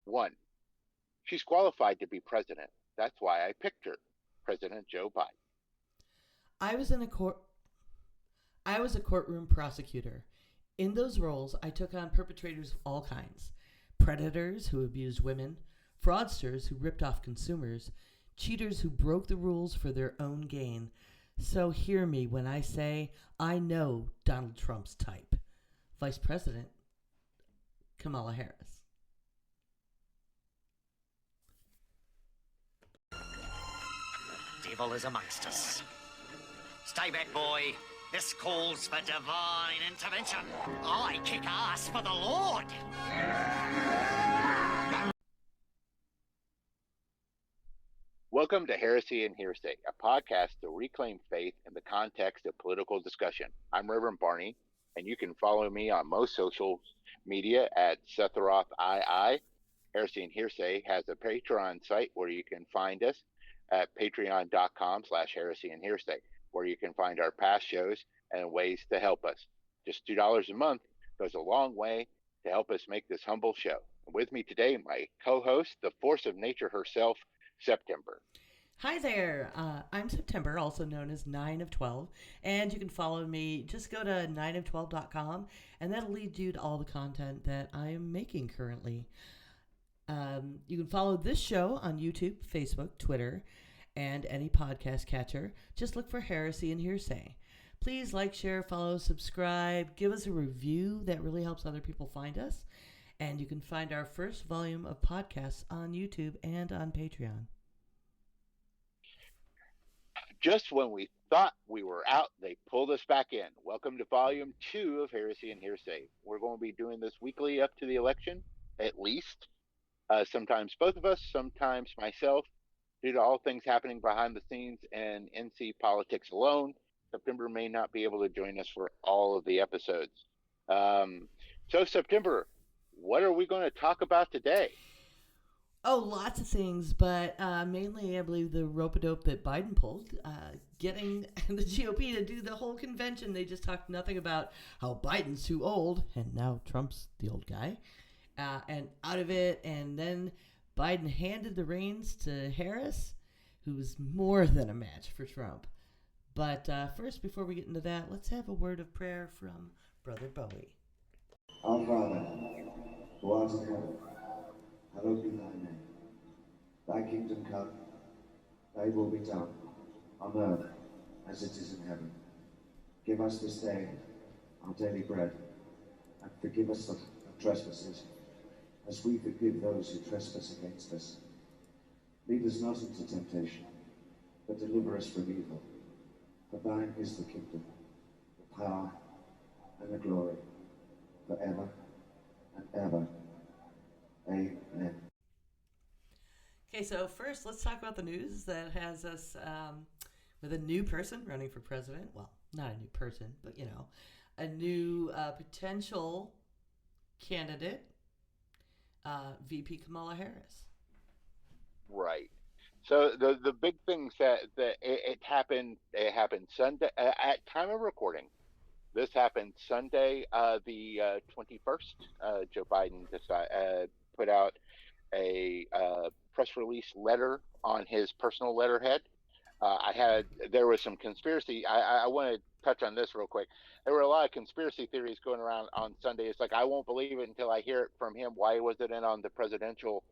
One, she's qualified to be president. That's why I picked her, President Joe Biden. I was in a court. I was a courtroom prosecutor. In those roles, I took on perpetrators of all kinds: predators who abused women, fraudsters who ripped off consumers, cheaters who broke the rules for their own gain. So hear me when I say I know Donald Trump's type. Vice President Kamala Harris. Devil is amongst us. Stay back, boy. This calls for divine intervention. I kick ass for the Lord. Welcome to Heresy and Hearsay, a podcast to reclaim faith in the context of political discussion. I'm Rev Barney, and you can follow me on most social media at Setharoth II. Heresy and Hearsay has a Patreon site where you can find us at patreon.com/heresy and hearsay, where you can find our past shows and ways to help us. Just $2 a month goes a long way to help us make this humble show. With me today, my co-host, the force of nature herself, September. Hi there. I'm September, also known as 9 of 12, and you can follow me. Just go to 9of12.com, and that'll lead you to all the content that I am making currently. You can follow this show on YouTube, Facebook, Twitter, and any podcast catcher. Just look for Heresy and Hearsay. Please like, share, follow, subscribe, give us a review. That really helps other people find us. And you can find our first volume of podcasts on YouTube and on Patreon. Just when we thought we were out, they pulled us back in. Welcome to Volume 2 of Heresy and Hearsay. We're going to be doing this weekly up to the election, at least. Sometimes both of us, sometimes myself, due to all things happening behind the scenes and NC politics alone. September may not be able to join us for all of the episodes. So, September, what are we going to talk about today? Oh, lots of things, but mainly I believe the rope-a-dope that Biden pulled, getting the GOP to do the whole convention. They just talked nothing about how Biden's too old, and now Trump's the old guy, and out of it. And then Biden handed the reins to Harris, who was more than a match for Trump. But first, before we get into that, let's have a word of prayer from Brother Bowie. Our Father, who art in heaven, hallowed be thy name. Thy kingdom come, thy will be done, on earth as it is in heaven. Give us this day our daily bread, and forgive us our trespasses, as we forgive those who trespass against us. Lead us not into temptation, but deliver us from evil. For thine is the kingdom, the power, and the glory, forever and ever. Amen. Okay, so first, let's talk about the news that has us with a new person running for president. Well, not a new person, but a new potential candidate, VP Kamala Harris. Right. So the big things that it happened Sunday at time of recording. This happened Sunday, the 21st. Joe Biden put out a press release letter on his personal letterhead. There was some conspiracy. I want to touch on this real quick. There were a lot of conspiracy theories going around on Sunday. It's like, I won't believe it until I hear it from him. Why was it in on the presidential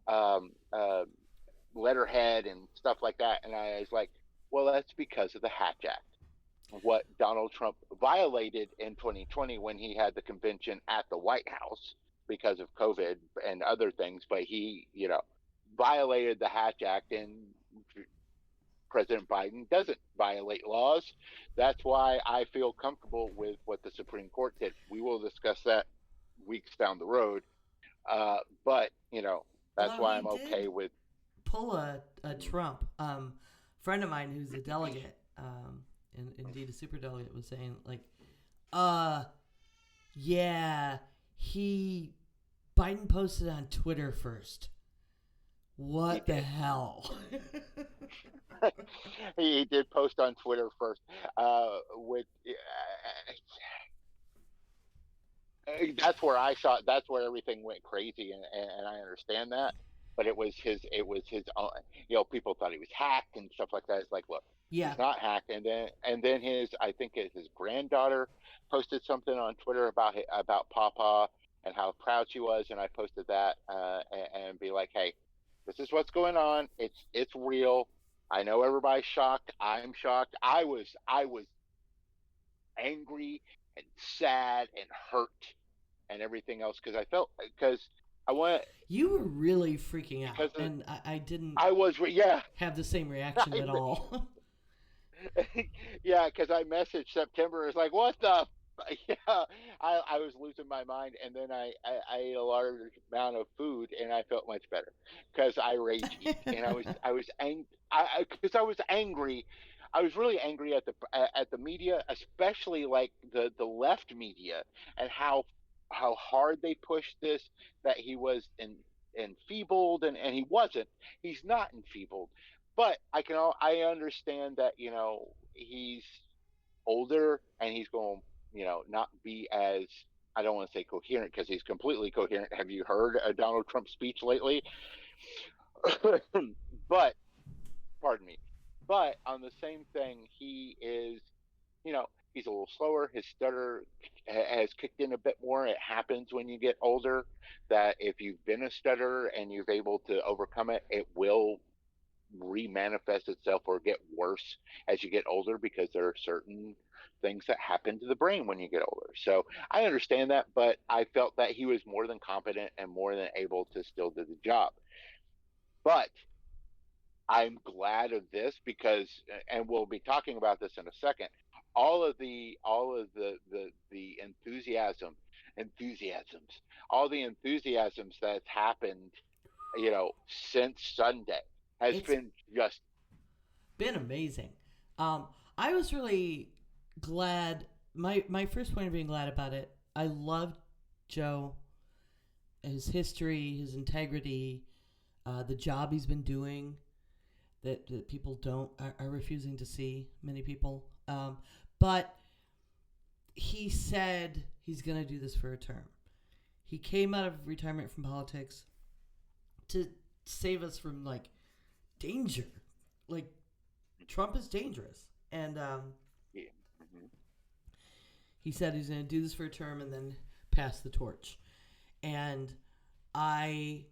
um, uh, letterhead and stuff like that? And I was like, well, that's because of the Hatch Act, what Donald Trump violated in 2020 when he had the convention at the White House because of COVID and other things. But he, violated the Hatch Act, and President Biden doesn't violate laws. That's why I feel comfortable with what the Supreme Court did. We will discuss that weeks down the road. But, that's Although why he I'm okay did with. pull a Trump. Friend of mine who's a delegate, and indeed a super delegate, was saying like, uh, yeah, he Biden posted on Twitter first. What the hell? He did post on Twitter first, with That's where I saw. That's where everything went crazy, and I understand that. But it was his. It was his own. People thought he was hacked and stuff like that. It's like, look, Yeah. he's not hacked. And then his. I think his granddaughter posted something on Twitter about Papa and how proud she was, and I posted that and be like, hey, this is what's going on. It's real. I know everybody's shocked. I'm shocked. I was angry and sad and hurt and everything else because I felt because I want You were really freaking out, because and I didn't I was yeah have the same reaction at all. yeah because I messaged September. It's like what the yeah I was losing my mind and then I ate a large amount of food and I felt much better because I rage eat and I was angry because I was angry. I was really angry at the media, especially like the left media, and how hard they pushed this. That he was enfeebled, and he wasn't. He's not enfeebled, but I understand that he's older and he's going not be as I don't want to say coherent because he's completely coherent. Have you heard a Donald Trump speech lately? But pardon me. But on the same thing, he is, he's a little slower. His stutter has kicked in a bit more. It happens when you get older that if you've been a stutterer and you've able to overcome it, it will re-manifest itself or get worse as you get older because there are certain things that happen to the brain when you get older. So I understand that, but I felt that he was more than competent and more than able to still do the job. But I'm glad of this because, and we'll be talking about this in a second. All of the enthusiasms, all the enthusiasms that's happened, since Sunday has It's been just been amazing. Um, I was really glad. My first point of being glad about it, I loved Joe, his history, his integrity, the job he's been doing that people are refusing to see. Many people, but he said he's going to do this for a term. He came out of retirement from politics to save us from like danger. Like Trump is dangerous, and yeah. Mm-hmm. he said he's going to do this for a term and then pass the torch. And I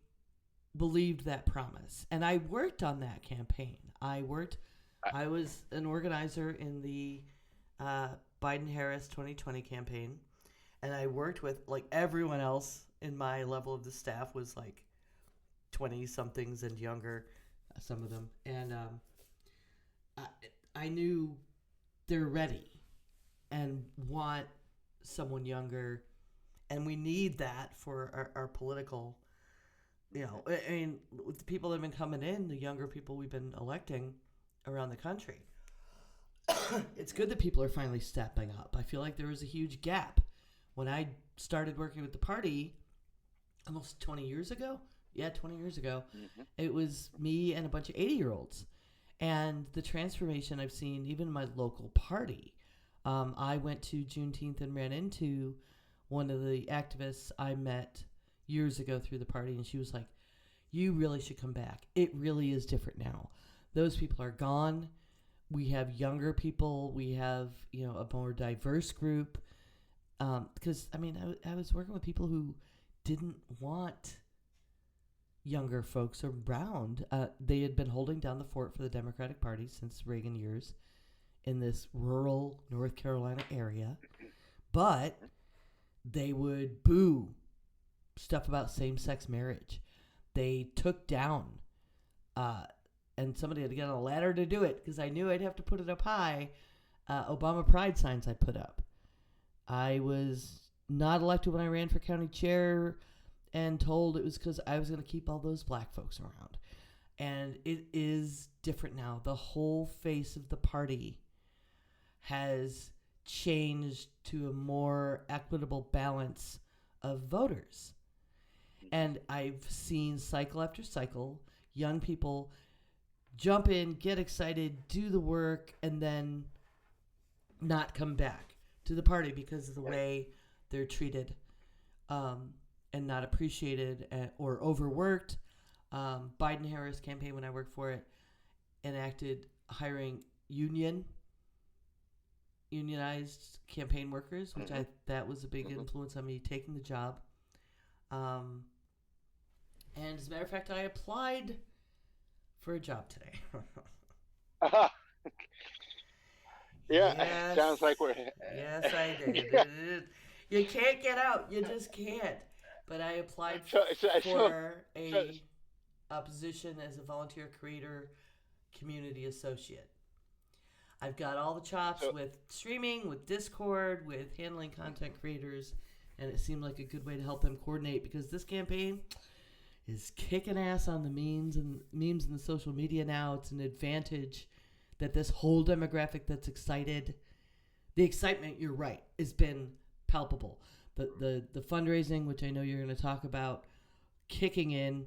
believed that promise, and I worked on that campaign. I was an organizer in the Biden-Harris 2020 campaign, and I worked with like everyone else in my level of the staff was like 20 somethings and younger, some of them, and I knew they're ready and want someone younger, and we need that for our political. I mean, with the people that have been coming in, the younger people we've been electing around the country, it's good that people are finally stepping up. I feel like there was a huge gap when I started working with the party almost 20 years ago. Yeah, 20 years ago. Mm-hmm. It was me and a bunch of 80-year-olds. And the transformation I've seen even in my local party. I went to Juneteenth and ran into one of the activists I met years ago through the party, and she was like, you really should come back. It really is different now. Those people are gone. We have younger people. We have, a more diverse group. Because, I was working with people who didn't want younger folks around. They had been holding down the fort for the Democratic Party since Reagan years in this rural North Carolina area. But they would boo stuff about same-sex marriage. They took down, and somebody had to get on a ladder to do it because I knew I'd have to put it up high, Obama pride signs I put up. I was not elected when I ran for county chair and told it was because I was going to keep all those black folks around. And it is different now. The whole face of the party has changed to a more equitable balance of voters. And I've seen cycle after cycle, young people jump in, get excited, do the work, and then not come back to the party because of the way they're treated and not appreciated or overworked. Biden-Harris campaign, when I worked for it, enacted hiring unionized campaign workers, which that was a big influence on me taking the job. And as a matter of fact, I applied for a job today. Yeah, yes, sounds like we're. yes, I did. You can't get out. You just can't. But I applied for a position as a volunteer creator community associate. I've got all the chops with streaming, with Discord, with handling content creators, and it seemed like a good way to help them coordinate because this campaign is kicking ass on the memes and the social media now. It's an advantage that this whole demographic that's excited, the excitement, you're right, has been palpable. The fundraising, which I know you're going to talk about, kicking in.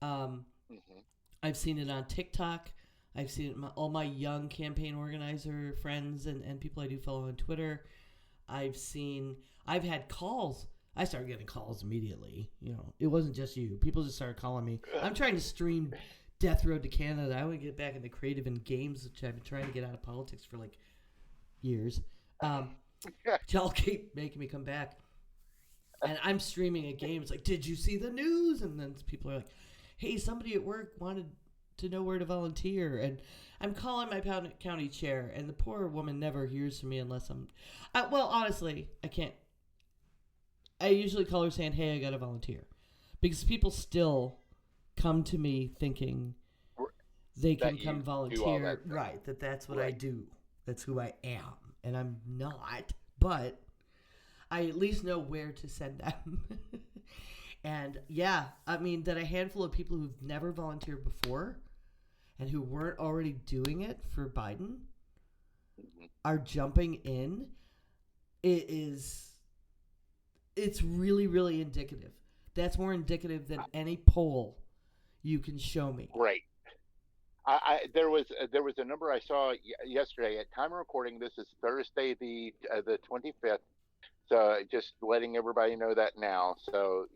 I've seen it on TikTok. I've seen it all my young campaign organizer friends and people I do follow on Twitter. I've had calls. I started getting calls immediately. It wasn't just you. People just started calling me. I'm trying to stream Death Road to Canada. I want to get back into creative and games, which I've been trying to get out of politics for like years. Y'all keep making me come back. And I'm streaming a game. It's like, did you see the news? And then people are like, hey, somebody at work wanted to know where to volunteer. And I'm calling my county chair, and the poor woman never hears from me unless I'm... well, honestly, I can't... I usually call her saying, hey, I got to volunteer. Because people still come to me thinking they can come volunteer. Right, that's what I do. That's who I am. And I'm not, but I at least know where to send them. And yeah, I mean, that a handful of people who've never volunteered before and who weren't already doing it for Biden are jumping in. It's really, really indicative. That's more indicative than any poll you can show me. Right. There was a number I saw yesterday at time of recording. This is Thursday, the 25th. So just letting everybody know that now. So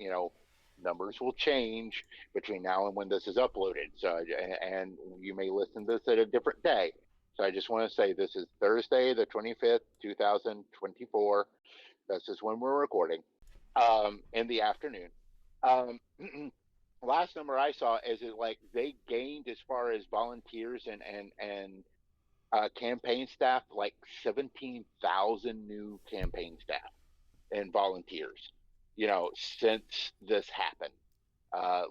numbers will change between now and when this is uploaded. So and you may listen to this at a different day. So I just want to say this is Thursday, the 25th, 2024. This is when we're recording. In the afternoon. Last number I saw is it like they gained as far as volunteers and campaign staff like 17,000 new campaign staff and volunteers, since this happened.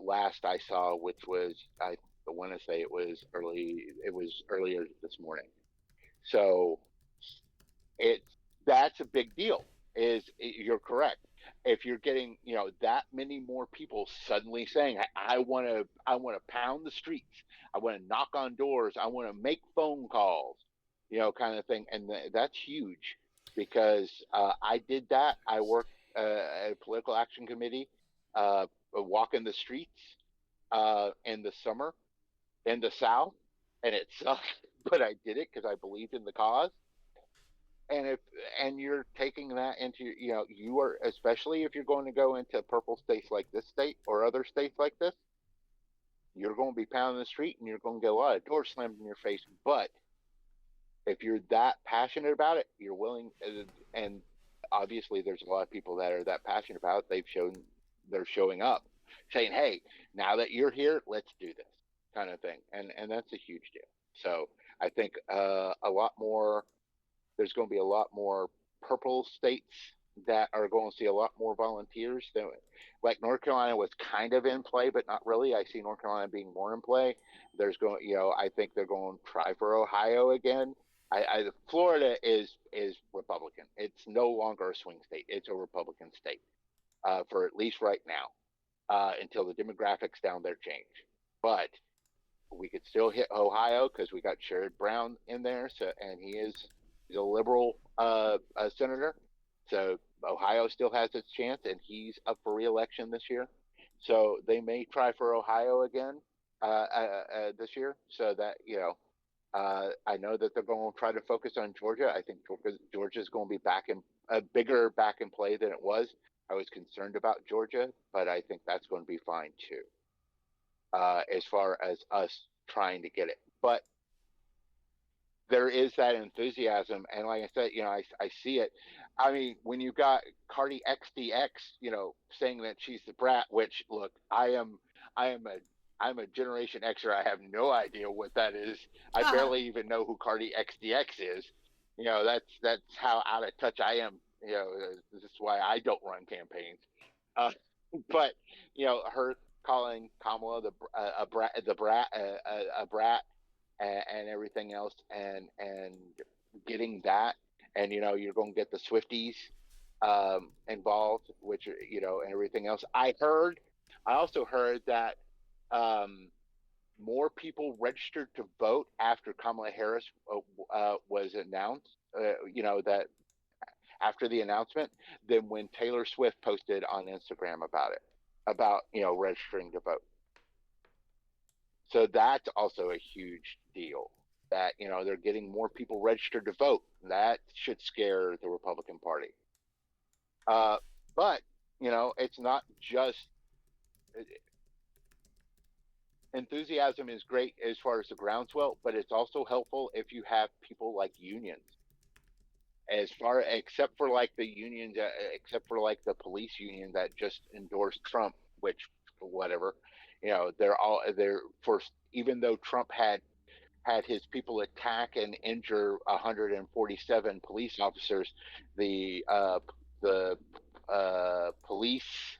Last I saw, which was I want to say it was earlier this morning. So that's a big deal. You're correct. If you're getting that many more people suddenly saying I want to pound the streets, I want to knock on doors, I want to make phone calls, kind of thing, and that's huge because I did that. I worked at a political action committee, walking the streets in the summer in the South, and it sucked, but I did it because I believed in the cause. And you're taking that into you are, especially if you're going to go into purple states like this state or other states like this, you're going to be pounding the street and you're going to get a lot of doors slammed in your face. But if you're that passionate about it, you're willing, and obviously there's a lot of people that are that passionate about it. They're showing up saying, hey, now that you're here, let's do this kind of thing, and that's a huge deal. So I think there's going to be a lot more purple states that are going to see a lot more volunteers. Like North Carolina was kind of in play, but not really. I see North Carolina being more in play. I think they're going to try for Ohio again. Florida is Republican. It's no longer a swing state. It's a Republican state for at least right now, until the demographics down there change. But we could still hit Ohio because we got Sherrod Brown in there, and he's a liberal senator. So Ohio still has its chance, and he's up for re-election this year. So they may try for Ohio again this year. So that I know that they're going to try to focus on Georgia. I think Georgia is going to be bigger back in play than it was I was concerned about Georgia, but I think that's going to be fine too, as far as us trying to get it. But there is that enthusiasm, and like I said, I see it. I mean, when you got Cardi XDX, saying that she's the brat, which look, I am I'm a Generation Xer. I have no idea what that is. I barely even know who Cardi XDX is. That's how out of touch I am. This is why I don't run campaigns. Uh, but her calling Kamala a brat, a brat, and everything else, and getting that, and you're going to get the Swifties involved, which and everything else. I also heard that um, more people registered to vote after Kamala Harris was announced. That after the announcement than when Taylor Swift posted on Instagram about registering to vote. So that's also a huge deal that, they're getting more people registered to vote. That should scare the Republican Party. But, it's not just enthusiasm is great as far as the groundswell, but it's also helpful if you have people like unions. Except for like the unions, except for like the police union that just endorsed Trump, which whatever, they're first, even though Trump had his people attack and injure 147 police officers. The police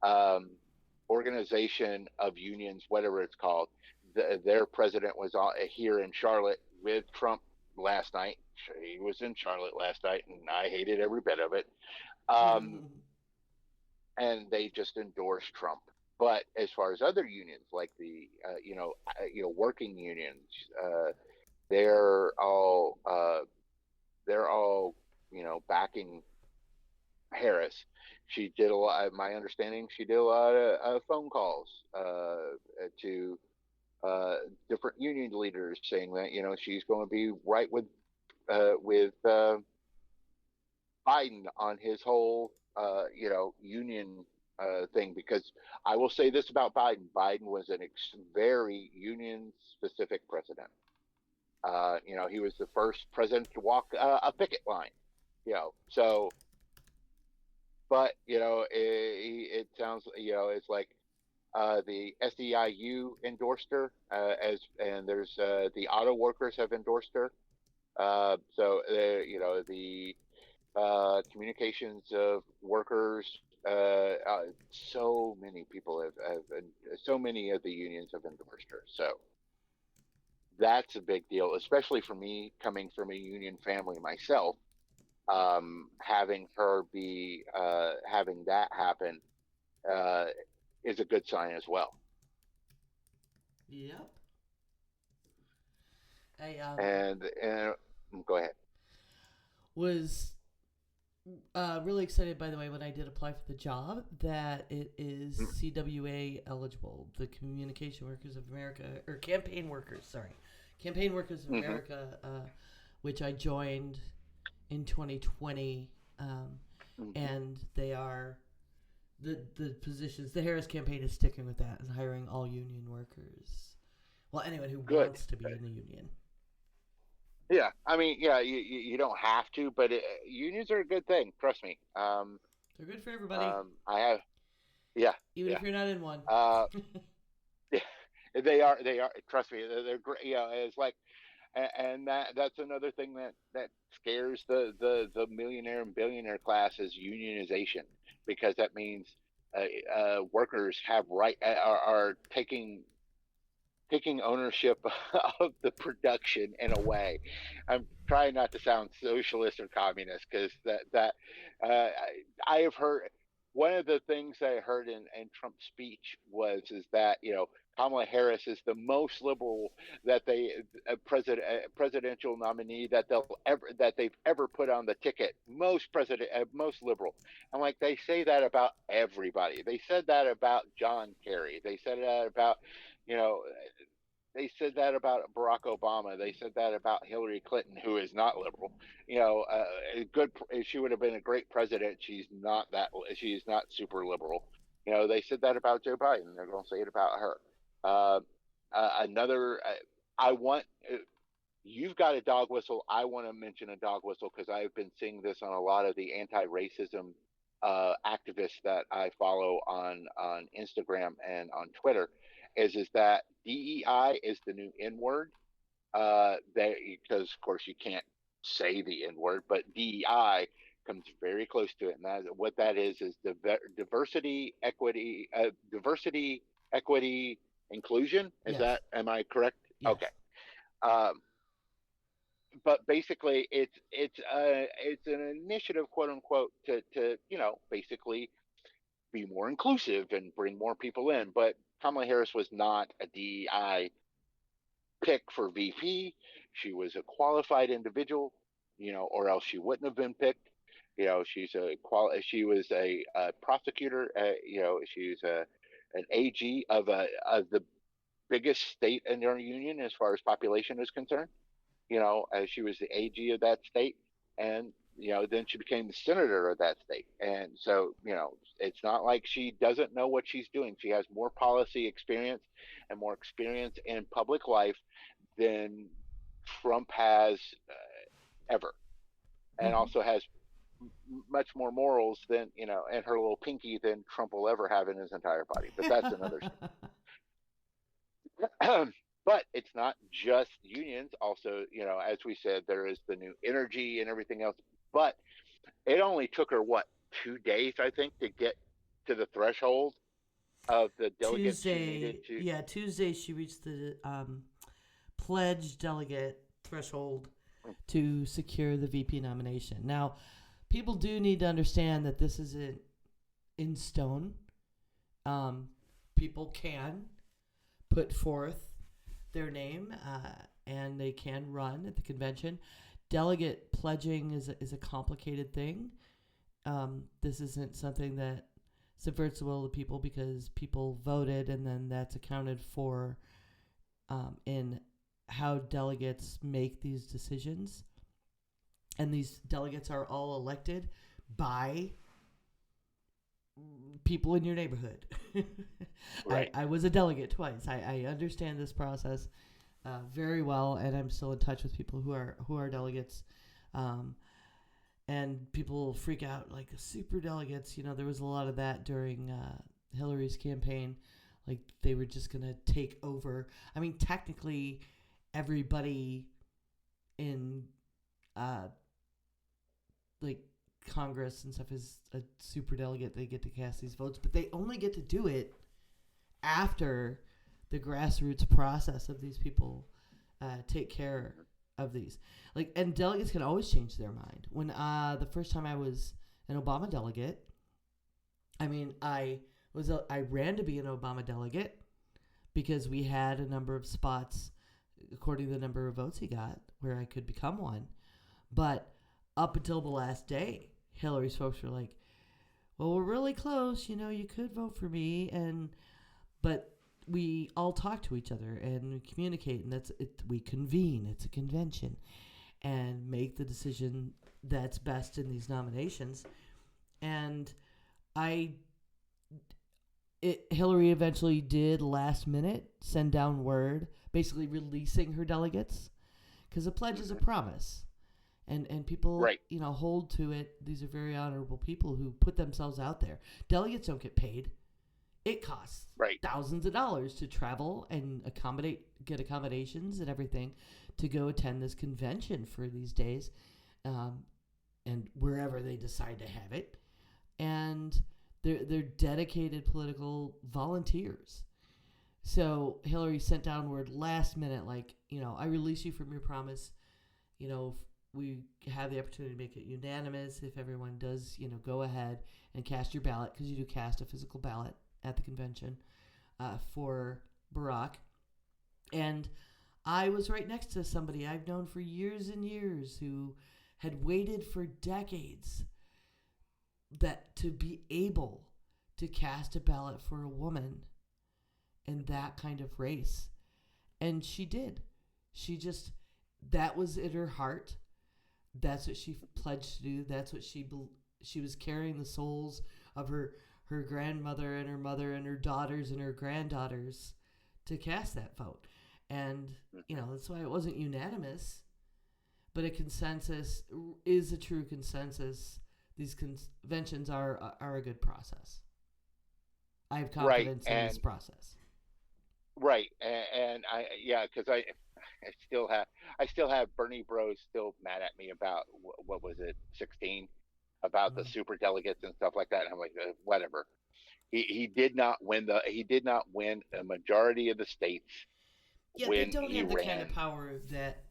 um, organization of unions, whatever it's called, their president was here in Charlotte with Trump last night. He was in Charlotte last night, and I hated every bit of it. And they just endorsed Trump. But as far as other unions, like the working unions, they're all backing Harris. She did a lot. My understanding, she did a lot of phone calls to different union leaders, saying that she's going to be right with Biden on his whole union thing, because I will say this about Biden. Biden was an very union specific president. He was the first president to walk a picket line. So, but it sounds it's like the SEIU endorsed her, and there's the auto workers have endorsed her. So the communications of workers. So many people so many of the unions have endorsed her. So that's a big deal, especially for me coming from a union family myself. Having her be having that happen is a good sign as well. Yep. And go ahead. Was really excited, by the way, when I did apply for the job, that it is CWA eligible, the Communication Workers of America, or Campaign Workers of America, which I joined in 2020, and they are the positions. The Harris campaign is sticking with that and hiring all union workers. Well, anyone who wants to be in the union. Yeah, I mean, you don't have to, but unions are a good thing. Trust me. They're good for everybody. Even if you're not in one. Yeah, they are. Trust me, they're great. It's like, and that's another thing that scares the millionaire and billionaire class is unionization, because that means workers have are taking ownership of the production in a way. I'm trying not to sound socialist or communist, because I have heard, one of the things that I heard in Trump's speech is that Kamala Harris is the most liberal that presidential nominee that they've ever put on the ticket. Most liberal. I'm like, they say that about everybody. They said that about John Kerry. They said that about They said that about Barack Obama. They said that about Hillary Clinton, who is not liberal. Good. She would have been a great president. She's not that. She's not super liberal. They said that about Joe Biden. They're going to say it about her. Uh, another. I want. You've got a dog whistle. I want to mention a dog whistle because I've been seeing this on a lot of the anti-racism activists that I follow on Instagram and on Twitter. Is that DEI is the new N word? Because of course you can't say the N word, but DEI comes very close to it, and what that is diversity, equity, inclusion. Is Yes. that? Am I correct? Yes. Okay. But basically, it's an initiative, quote unquote, to basically be more inclusive and bring more people in. But Kamala Harris was not a DEI pick for VP. She was a qualified individual, or else she wouldn't have been picked. She was a prosecutor. She's an AG of the biggest state in our union as far as population is concerned. As she was the AG of that state, and then she became the senator of that state. And so, it's not like she doesn't know what she's doing. She has more policy experience and more experience in public life than Trump has ever, and also has much more morals than and her little pinky than Trump will ever have in his entire body. But that's another. But it's not just unions. Also, as we said, there is the new energy and everything else. But it only took her 2 days, I think, to get to the threshold of the delegates she needed to. Yeah, Tuesday she reached the pledge delegate threshold to secure the VP nomination. Now, people do need to understand that this isn't in stone. People can put forth their name and they can run at the convention. Delegate pledging is a complicated thing. This isn't something that subverts the will of the people because people voted, and then that's accounted for in how delegates make these decisions. And these delegates are all elected by people in your neighborhood. Right. I was a delegate twice. I understand this process very well, and I'm still in touch with people who are delegates. And people freak out like super delegates. There was a lot of that during Hillary's campaign. Like they were just going to take over. I mean, technically, everybody in like Congress and stuff is a super delegate. They get to cast these votes, but they only get to do it after the grassroots process of these people take care of these. Like, and delegates can always change their mind. When the first time I was an Obama delegate, I mean, I ran to be an Obama delegate because we had a number of spots according to the number of votes he got where I could become one. But up until the last day, Hillary's folks were like, well, we're really close. You could vote for me. But we all talk to each other and we communicate, and that's it. We convene. It's a convention and make the decision that's best in these nominations. And Hillary eventually did last minute send down word basically releasing her delegates because a pledge is a promise. And people, right. Hold to it. These are very honorable people who put themselves out there. Delegates don't get paid. It costs thousands of dollars to travel and get accommodations and everything to go attend this convention for these days, and wherever they decide to have it. And they're dedicated political volunteers. So Hillary sent down word last minute, like, I release you from your promise. We have the opportunity to make it unanimous if everyone does, go ahead and cast your ballot, because you do cast a physical ballot at the convention for Barack. And I was right next to somebody I've known for years and years who had waited for decades to be able to cast a ballot for a woman in that kind of race. And she did. That was in her heart. That's what she pledged to do. That's what she was carrying the souls of her grandmother and her mother and her daughters and her granddaughters to cast that vote. And, that's why it wasn't unanimous. But a consensus is a true consensus. These conventions are a good process. I have confidence in this process. Right, and because I still have Bernie Bros still mad at me about what was it 16 about the super delegates and stuff like that. And I'm like, whatever. He did not win a majority of the states. Yeah, when they don't he have the ran. kind of power that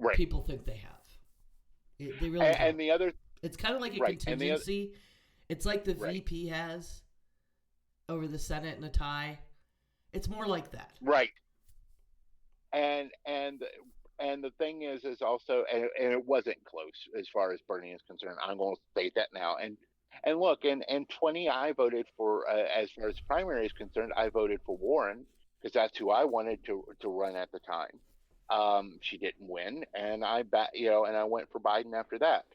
Right. people think they have. They really don't. And the other, it's kind of like a contingency. It's like the VP has over the Senate in a tie. It's more like that. Right. And the thing is also, and it wasn't close as far as Bernie is concerned. I'm going to state that now. And look, in 20, I voted for, as far as primary is concerned, I voted for Warren because that's who I wanted to run at the time. She didn't win, and I went for Biden after that.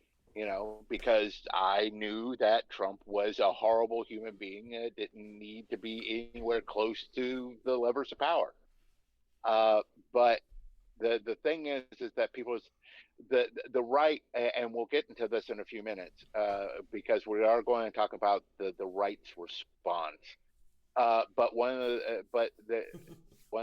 Because I knew that Trump was a horrible human being and didn't need to be anywhere close to the levers of power. But the thing is that people's the right, and we'll get into this in a few minutes, because we are going to talk about the right's response. But one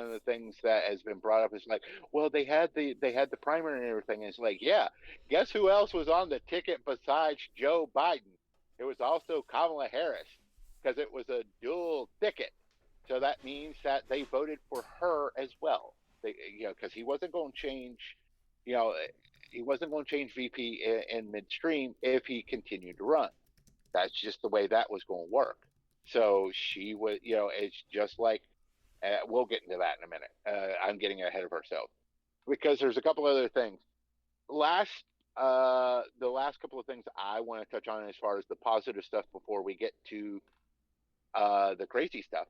of the things that has been brought up is like, well, they had the primary and everything. And it's like, yeah, guess who else was on the ticket besides Joe Biden? It was also Kamala Harris, because it was a dual ticket. So that means that they voted for her as well. Because he wasn't going to change, he wasn't going to change VP in midstream if he continued to run. That's just the way that was going to work. So she was, it's just like, we'll get into that in a minute. I'm getting ahead of ourselves because there's a couple other things. The last couple of things I want to touch on as far as the positive stuff before we get to the crazy stuff.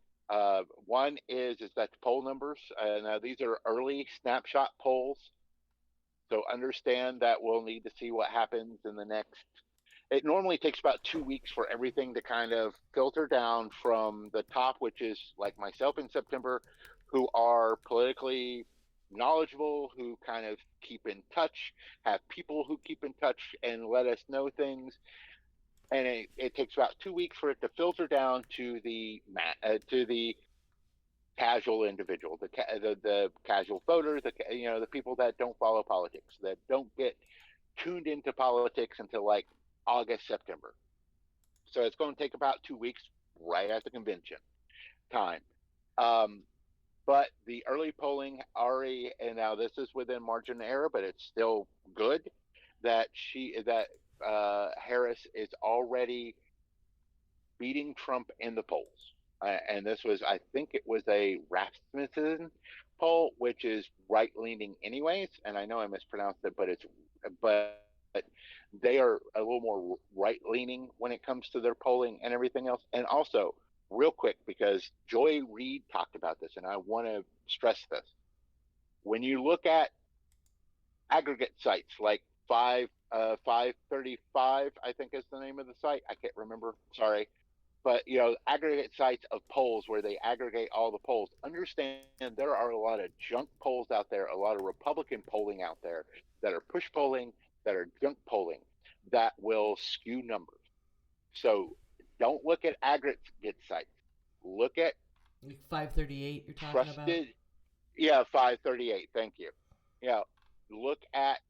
One is that the poll numbers. Now these are early snapshot polls, so understand that we'll need to see what happens in the next. It normally takes about 2 weeks for everything to kind of filter down from the top, which is like myself in September, who are politically knowledgeable, who kind of keep in touch, have people who keep in touch and let us know things. And it takes about 2 weeks for it to filter down to the casual individual, the casual voter, the people that don't follow politics, that don't get tuned into politics until like August, September. So it's going to take about 2 weeks right at the convention time. But the early polling already, and now this is within margin of error, but it's still good that Harris is already beating Trump in the polls. And this was, I think it was a Rasmussen poll, which is right-leaning anyways. And I know I mispronounced it, but they are a little more right-leaning when it comes to their polling and everything else. And also, real quick, because Joy Reid talked about this, and I want to stress this. When you look at aggregate sites like 535, I think is the name of the site. I can't remember. Sorry. But, aggregate sites of polls where they aggregate all the polls. Understand there are a lot of junk polls out there, a lot of Republican polling out there that are push polling, that are junk polling, that will skew numbers. So don't look at aggregate sites. Look at 538 you're talking about? Yeah, 538. Thank you. Look at,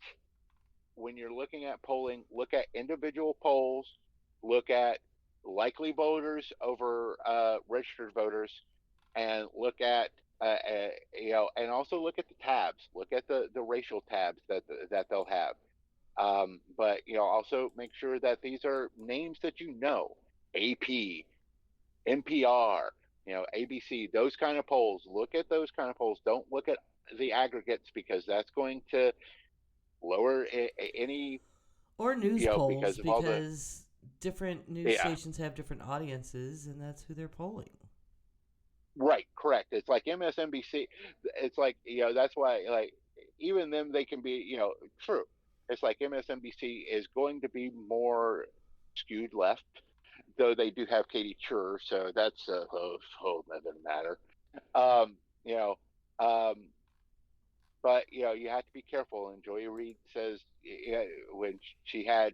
when you're looking at polling, look at individual polls, look at likely voters over registered voters, and look at and also look at the tabs. Look at the racial tabs that they'll have. But also make sure that these are names that AP, NPR, ABC, those kind of polls. Look at those kind of polls. Don't look at the aggregates, because that's going to lower any or news polls, because different news stations have different audiences, and that's who they're polling. Right, correct. It's like MSNBC. It's like, that's why, like, even them, they can be, true. It's like MSNBC is going to be more skewed left, though they do have Katie Tur, so that's a whole other matter. Um, you know, um, but you have to be careful. And Joy Reid says, when she had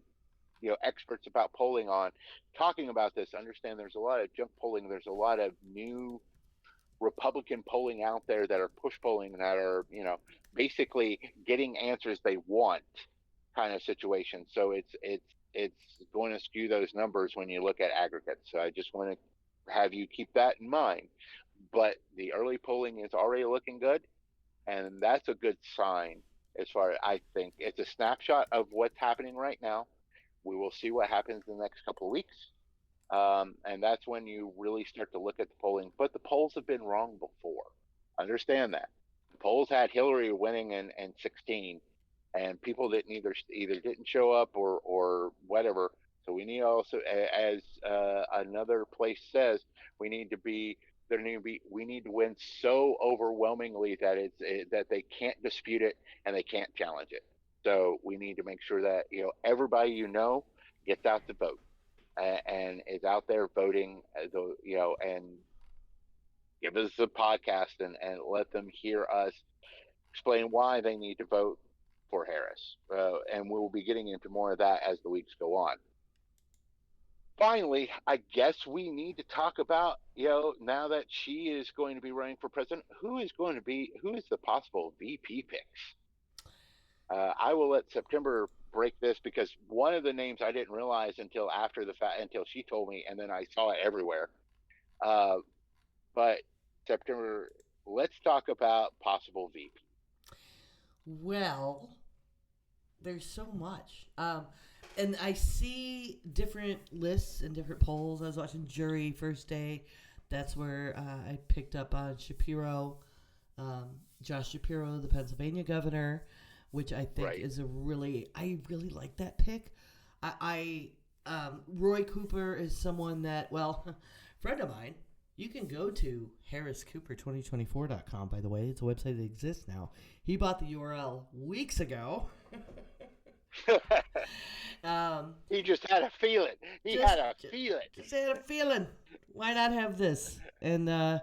experts about polling on talking about this, understand there's a lot of junk polling. There's a lot of new Republican polling out there that are push polling that are, basically getting answers they want kind of situation. So it's going to skew those numbers when you look at aggregates. So I just want to have you keep that in mind. But the early polling is already looking good, and that's a good sign. As far as I think, it's a snapshot of what's happening right now. We will see what happens in the next couple of weeks. And that's when you really start to look at the polling. But the polls have been wrong before. Understand that. The polls had Hillary winning in 16, and people didn't either didn't show up or whatever. So we need also, as another place says, we need to be we need to win so overwhelmingly that that they can't dispute it and they can't challenge it. So we need to make sure that everybody gets out to vote and is out there voting, and give us a podcast and let them hear us explain why they need to vote for Harris. And we'll be getting into more of that as the weeks go on. Finally, I guess we need to talk about, now that she is going to be running for president, who is the possible VP picks? I will let September break this, because one of the names I didn't realize until after the fact, until she told me, and then I saw it everywhere. But September, let's talk about possible VP. Well, there's so much. And I see different lists and different polls. I was watching Jury first day. That's where I picked up on Shapiro, Josh Shapiro, the Pennsylvania governor, which I think is I really like that pick. Roy Cooper is someone that, friend of mine, you can go to harriscooper2024.com, by the way. It's a website that exists now. He bought the URL weeks ago. He just had a feeling. Just had a feeling. Why not have this? And so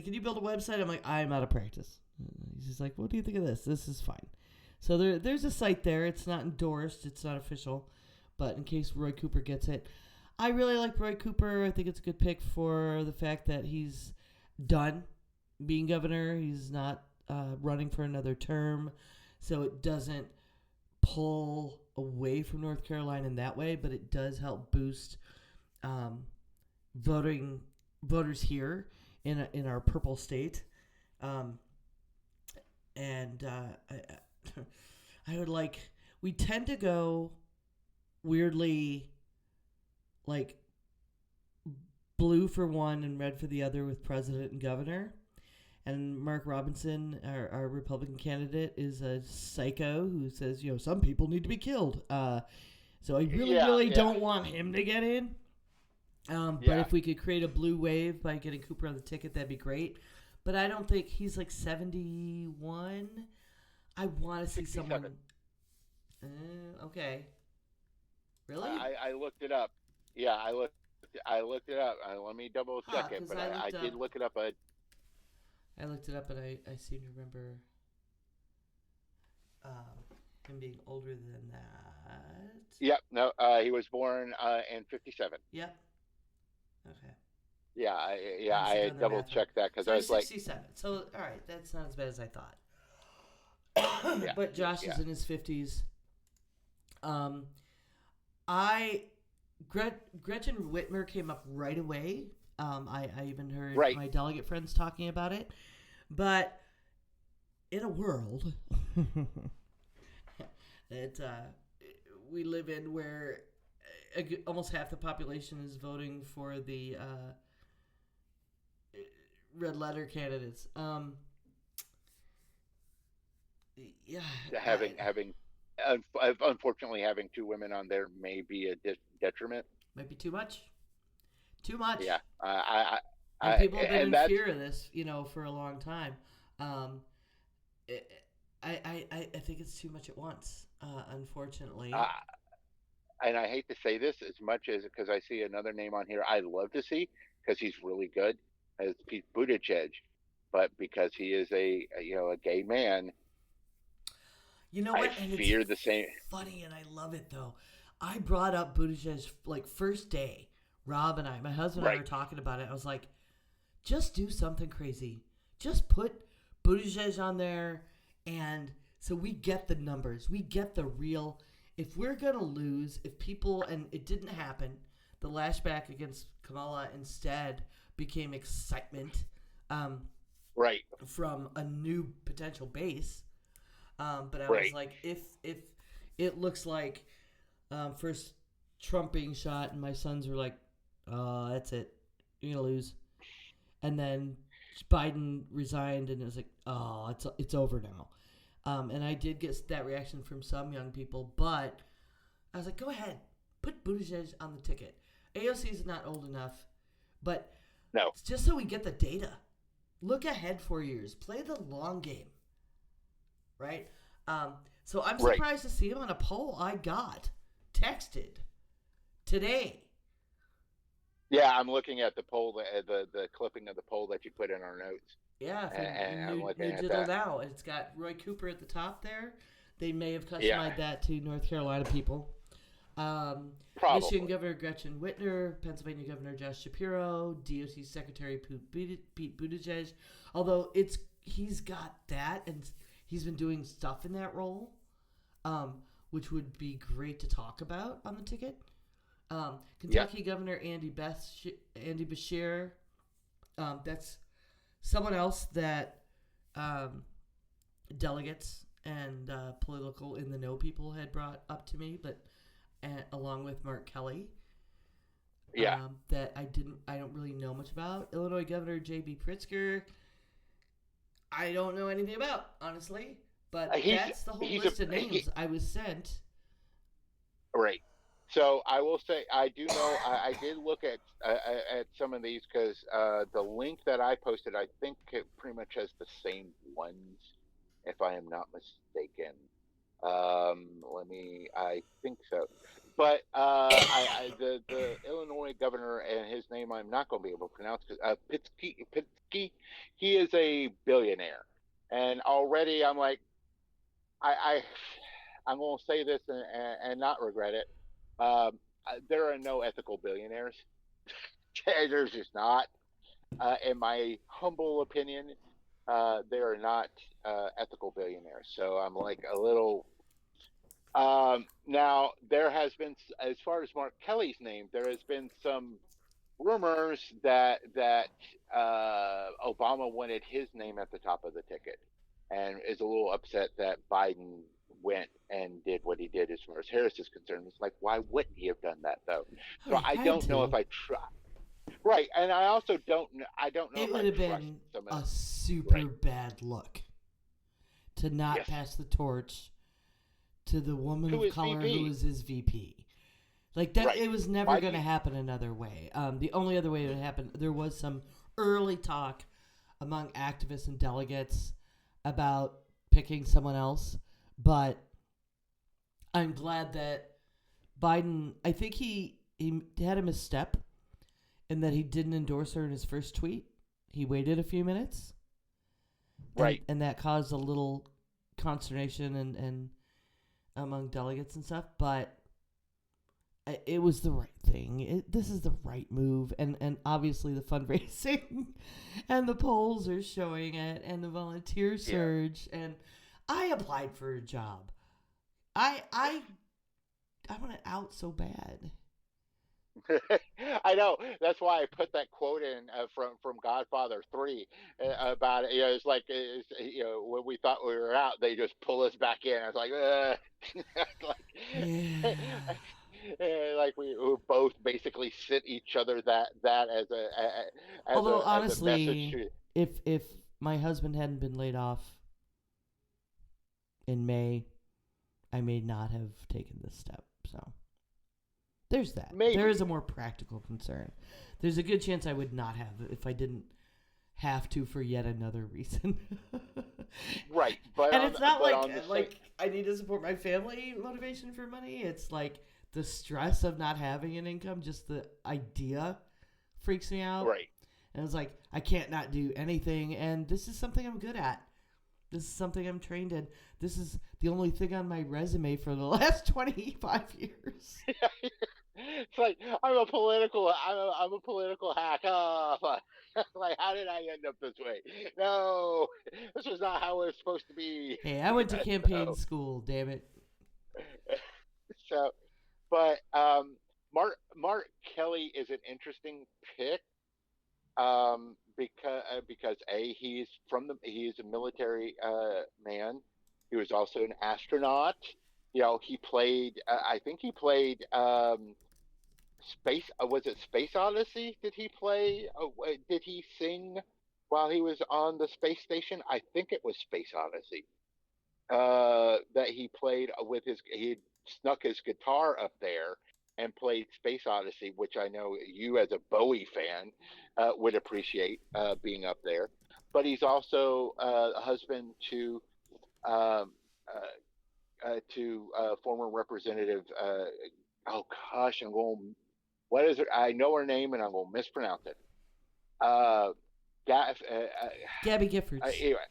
can you build a website? I'm like, I'm out of practice. He's just like, what do you think of this? This is fine. So there's a site there. It's not endorsed. It's not official. But in case Roy Cooper gets it, I really like Roy Cooper. I think it's a good pick for the fact that he's done being governor. He's not running for another term. So it doesn't pull away from North Carolina in that way, but it does help boost voters here in our purple state. I would like, we tend to go weirdly like blue for one and red for the other with president and governor. And Mark Robinson, our Republican candidate, is a psycho who says, some people need to be killed. So I really don't want him to get in. But if we could create a blue wave by getting Cooper on the ticket, that'd be great. But I don't think he's like 71. I want to see 67. someone. Okay. Really? I looked it up. Yeah, I looked it up. Let me double check it, but I did look it up. I looked it up, and I seem to remember him being older than that. Yep. No, he was born in 57. Yep. Okay. Yeah, I double checked that because I was 67. So, all right, that's not as bad as I thought. But Josh is in his 50s. Gretchen Whitmer came up right away. I even heard my delegate friends talking about it. But in a world that we live in where almost half the population is voting for the red letter candidates. Unfortunately, having two women on there may be a detriment. Might be too much. Too much. Yeah, And people have been and in that's fear of this, for a long time. Um, it, I think it's too much at once, unfortunately. uh, and I hate to say this as much as because I see another name on here I love to see because he's really good as Pete Buttigieg, but because he is a gay man, You know I what? And it's fear the same. funny, and I love it though. I brought up Buttigieg like first day. Rob and my husband and I Right, were talking about it. I was like, just do something crazy. Just put Buttigieg on there, and so we get the numbers. We get the real. If we're gonna lose, if people and it didn't happen, the lashback against Kamala instead became excitement right, from a new potential base. But I was right. like, if it looks like first Trump being shot, and my sons were like, "Oh, that's it, you're gonna lose," and then Biden resigned, and it was like, "Oh, it's over now." And I did get that reaction from some young people, but I was like, "Go ahead, put Buttigieg on the ticket." AOC is not old enough, but No, just so we get the data, look ahead 4 years, play the long game. Right? So I'm right. surprised to see him on a poll I got texted today. Yeah, I'm looking at the poll, the clipping of the poll that you put in our notes, Yeah, from and I'm New looking at Digital that. Now. It's got Roy Cooper at the top there. They may have Yeah, customized that to North Carolina people. Michigan probably. Governor Gretchen Whitmer, Pennsylvania Governor Josh Shapiro, DOC Secretary Pete Buttigieg. Although he's got that, and he's been doing stuff in that role, which would be great to talk about on the ticket. Yeah, Kentucky Governor Andy Beshear. That's someone else that delegates and political in the know people had brought up to me, but along with Mark Kelly, yeah. that I don't really know much about. Illinois Governor J.B. Pritzker, I don't know anything about, honestly, but He's that's the whole he's list of he names I was sent. right. So I will say I do know I did look at some of these because the link that I posted I think it pretty much has the same ones if I am not mistaken. I think so. But the Illinois governor and his name I'm not going to be able to pronounce because Pitsky, he is a billionaire, and already I'm like I I'm going to say this and not regret it. There are no ethical billionaires. There's just not, in my humble opinion. They are not ethical billionaires. So I'm like a little now, there has been, as far as Mark Kelly's name, there has been some rumors that Obama wanted his name at the top of the ticket, and is a little upset that Biden went and did what he did as far as Harris is concerned. It's like, why wouldn't he have done that though? Oh, So he I had don't know if to. I try. Right, and I also don't. I don't know It if would I have trust been some of. a super Right. bad look to not Yes. pass the torch to the woman Who of is color who VP? was his VP. Like that, Right. it was never Why do going to you? happen another way. The only other way it would happen, there was some early talk among activists and delegates about picking someone else, but I'm glad that Biden. I think he had a misstep in that he didn't endorse her in his first tweet. He waited a few minutes, Right. and that caused a little consternation and among delegates and stuff. But it was the right thing. This is the right move, and obviously the fundraising and the polls are showing it, and the volunteer Yeah. surge. And I applied for a job. I want it out so bad. I know. That's why I put that quote in from Godfather 3 about it. It's like when we thought we were out, they just pull us back in. I was like, like, Yeah. like we both basically sent each other that Although as a message honestly, to. if my husband hadn't been laid off in May, I may not have taken this step. So There's that. Maybe. There is a more practical concern. There's a good chance I would not have if I didn't have to for yet another reason. Right, but and it's not like like I need to support my family motivation for money. It's like the stress of not having an income, just the idea freaks me out. right. And it's like I can't not do anything, and this is something I'm good at. This is something I'm trained in. This is the only thing on my resume for the last 25 years. It's like I'm a political hack. Oh, like how did I end up this way? No, this was not how it was supposed to be. Hey, I went to campaign school, damn it. So, but Mark Kelly is an interesting pick because he is a military man. He was also an astronaut. He played. I think he played Space. Was it Space Odyssey? Did he play? Did he sing while he was on the space station? I think it was Space Odyssey. That he played with he snuck his guitar up there and played Space Odyssey, which I know you as a Bowie fan would appreciate being up there. But he's also a husband to former representative. Oh gosh, I'm going. What is it? I know her name and I'm going to mispronounce it. Gabby Giffords. Anyway,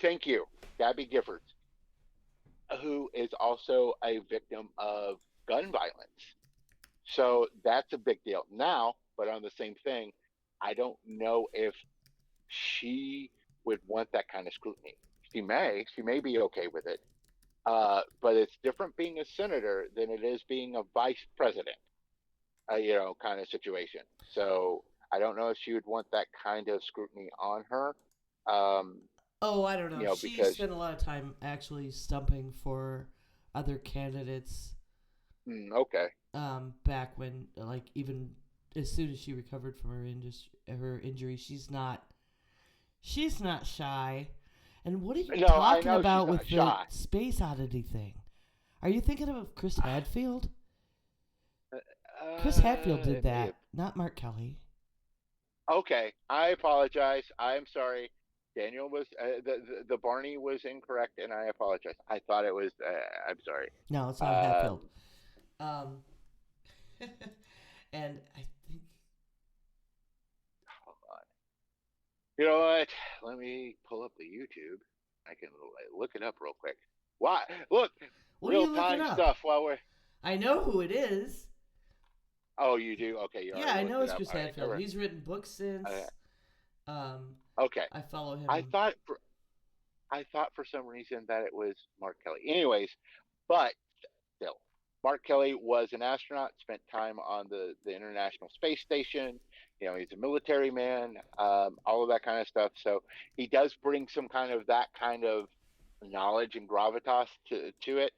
thank you, Gabby Giffords, who is also a victim of gun violence. So that's a big deal now. But on the same thing, I don't know if she would want that kind of scrutiny. She may be okay with it. But it's different being a senator than it is being a vice president, kind of situation. So I don't know if she would want that kind of scrutiny on her. I don't know. She because spent a lot of time actually stumping for other candidates. Okay. Back when, like, even as soon as she recovered from her injury, she's not shy. And what are you talking about with the Space Oddity thing? Are you thinking of Chris Hadfield? Chris Hadfield did that, not Mark Kelly. Okay, I apologize. I'm sorry. Daniel was the Barney was incorrect, and I apologize. I thought it was. I'm sorry. No, it's not Hadfield. And I think. Hold on. You know what? Let me pull up the YouTube. I can look it up real quick. Why? Look, real time stuff while we're. I know who it is. Oh, you do? Okay, you I know it's Chris Hadfield. Right. He's written books since. Okay. I follow him. I thought for some reason that it was Mark Kelly. Anyways, but still, Mark Kelly was an astronaut, spent time on the International Space Station. He's a military man, all of that kind of stuff. So he does bring some kind of that kind of knowledge and gravitas to it.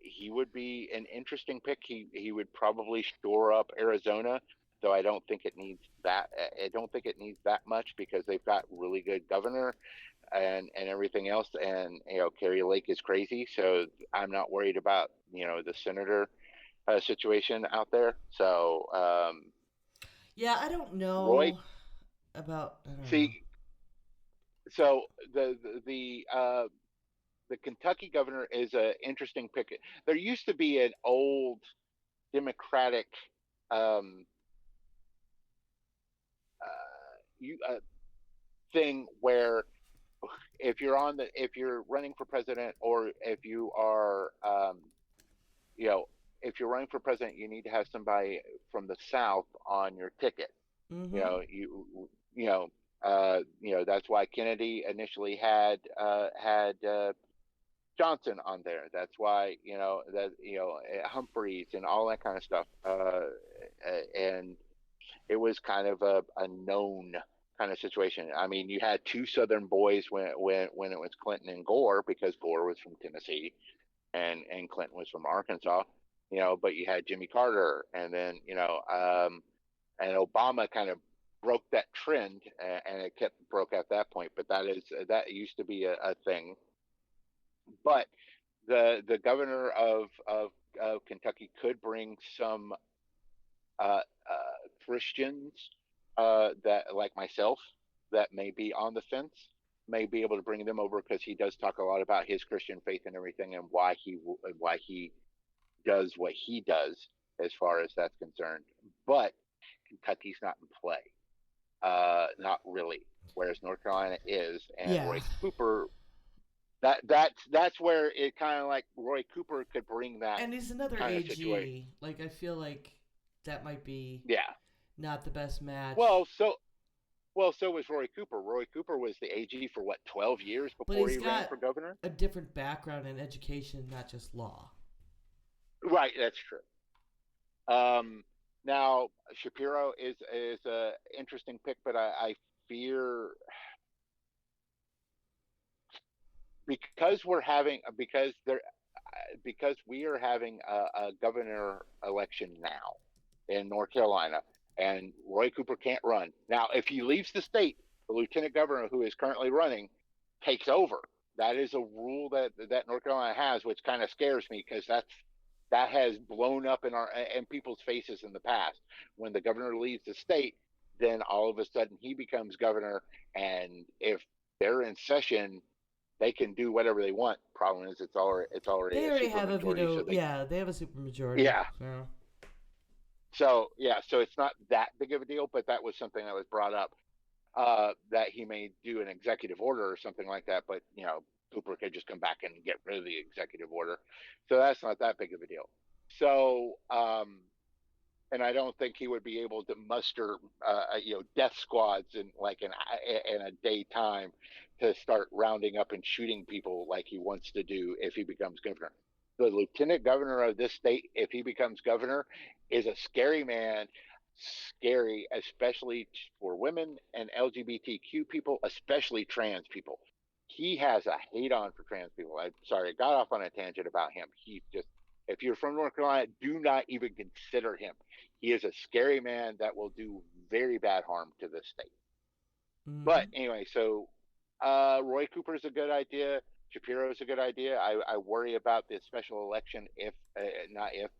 He would be an interesting pick. He would probably shore up Arizona, though I don't think it needs that. I don't think it needs that much because they've got really good governor and everything else. And Kerry Lake is crazy, so I'm not worried about the senator situation out there. So I don't know. Roy, about. I don't see, know. So the Kentucky governor is an interesting pick. There used to be an old Democratic thing where if you're running for president, or if you are if you're running for president, you need to have somebody from the South on your ticket. Mm-hmm. That's why Kennedy initially had Johnson on there. That's why Humphreys and all that kind of stuff. And it was kind of a known kind of situation. I mean, you had two Southern boys when it was Clinton and Gore, because Gore was from Tennessee and Clinton was from Arkansas. But you had Jimmy Carter, and then and Obama kind of broke that trend, and it broke at that point. But that used to be a thing. But the governor of Kentucky could bring some Christians that, like myself, that may be on the fence, may be able to bring them over because he does talk a lot about his Christian faith and everything, and why he does what he does as far as that's concerned. But Kentucky's not in play, not really. Whereas North Carolina is, and Yeah. Roy Cooper. That's where it kind of like Roy Cooper could bring that. And he's another kind of AG. situation. Like, I feel like that might be not the best match. Well, so was Roy Cooper. Roy Cooper was the AG for what, 12 years before he ran for governor? A different background in education, not just law. Right, that's true. Now Shapiro is a interesting pick, but I fear because we are having a governor election now in North Carolina, and Roy Cooper can't run. Now, if he leaves the state, the lieutenant governor who is currently running takes over. That is a rule that North Carolina has, which kind of scares me because that has blown up in people's faces in the past. When the governor leaves the state, then all of a sudden he becomes governor, and if they're in session, they can do whatever they want. Problem is, it's already they already have a veto. So they have a supermajority. Yeah. So it's not that big of a deal, but that was something that was brought up, that he may do an executive order or something like that. But Cooper could just come back and get rid of the executive order, so that's not that big of a deal. So, and I don't think he would be able to muster, death squads in a day time to start rounding up and shooting people like he wants to do if he becomes governor. The lieutenant governor of this state, if he becomes governor, is a scary man. Scary, especially for women and LGBTQ people, especially trans people. He has a hate on for trans people. I'm sorry, I got off on a tangent about him. He just, if you're from North Carolina, do not even consider him. He is a scary man that will do very bad harm to the state. Mm-hmm. But anyway, so Roy Cooper is a good idea. Shapiro is a good idea. I worry about the special election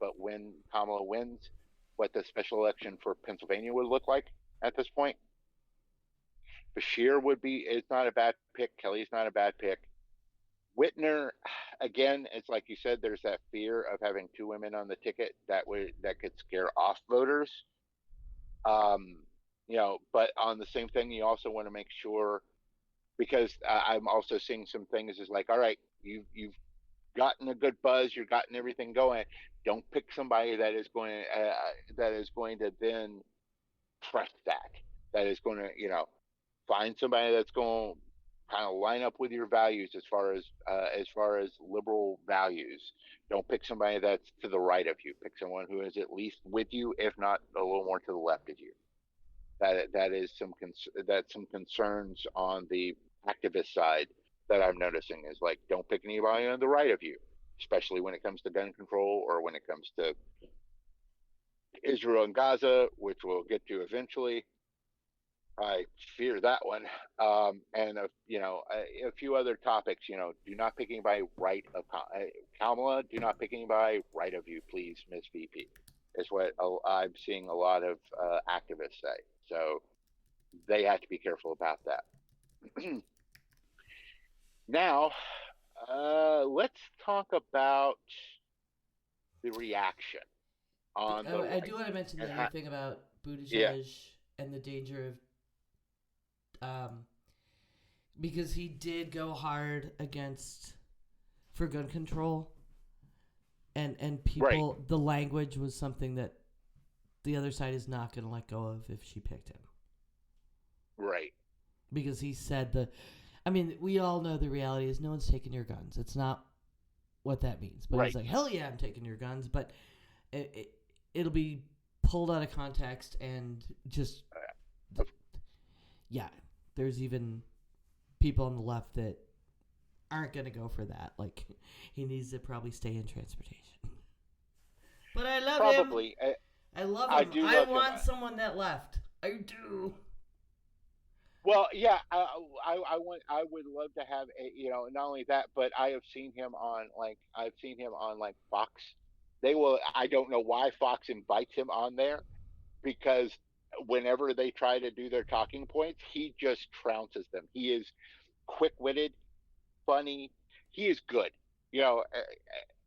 but when Kamala wins, what the special election for Pennsylvania would look like at this point. Bashir is not a bad pick. Kelly's not a bad pick. Whitner, again, it's like you said, there's that fear of having two women on the ticket that could scare off voters. But on the same thing, you also want to make sure, because I'm also seeing some things is like, all right, you've gotten a good buzz, you've gotten everything going. Don't pick somebody that is going to then press that. That is going to, find somebody that's going to kind of line up with your values as far as liberal values. Don't pick somebody that's to the right of you. Pick someone who is at least with you, if not a little more to the left of you. That's some concerns on the activist side that I'm noticing is like, don't pick anybody on the right of you, especially when it comes to gun control or when it comes to Israel and Gaza, which we'll get to eventually. I fear that one. And a few other topics, do not pick anybody right of Kamala. Do not pick anybody right of you, please, Miss VP. Is what I'm seeing a lot of activists say. So they have to be careful about that. Now, let's talk about the reaction on the right. I do want to mention the other thing about Buttigieg and the danger of, because he did go hard for gun control, and people, right. The language was something that the other side is not going to let go of if she picked him. Right. Because he said we all know the reality is no one's taking your guns. It's not what that means. But He's like, hell yeah, I'm taking your guns. But it'll be pulled out of context and just, there's even people on the left that aren't going to go for that. Like, he needs to probably stay in transportation. But I love him. I love him. I want someone that left. I do. Well, yeah, I would love to have not only that, but I have seen him on Fox They will. I don't know why Fox invites him on there, because whenever they try to do their talking points, he just trounces them. He is quick-witted, funny. He is good. You know,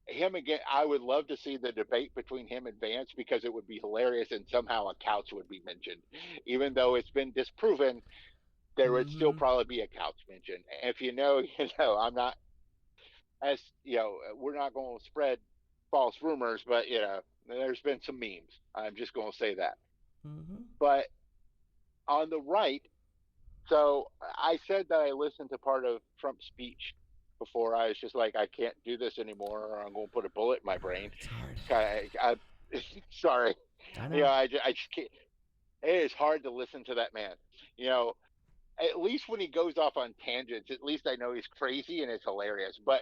him again. I would love to see the debate between him and Vance, because it would be hilarious, and somehow a couch would be mentioned, even though it's been disproven. There would still Mm-hmm. probably be a couch mentioned. If you know, you know. I'm not, as you know, we're not going to spread false rumors, but you know, there's been some memes. I'm just going to say that. Mm-hmm. But on the right, so I said that I listened to part of Trump's speech before. I was just like, I can't do this anymore, or I'm going to put a bullet in my brain. It's hard. Sorry, I you know, know. I just can't. It is hard to listen to that man. You know, at least when he goes off on tangents, at least I know he's crazy and it's hilarious. But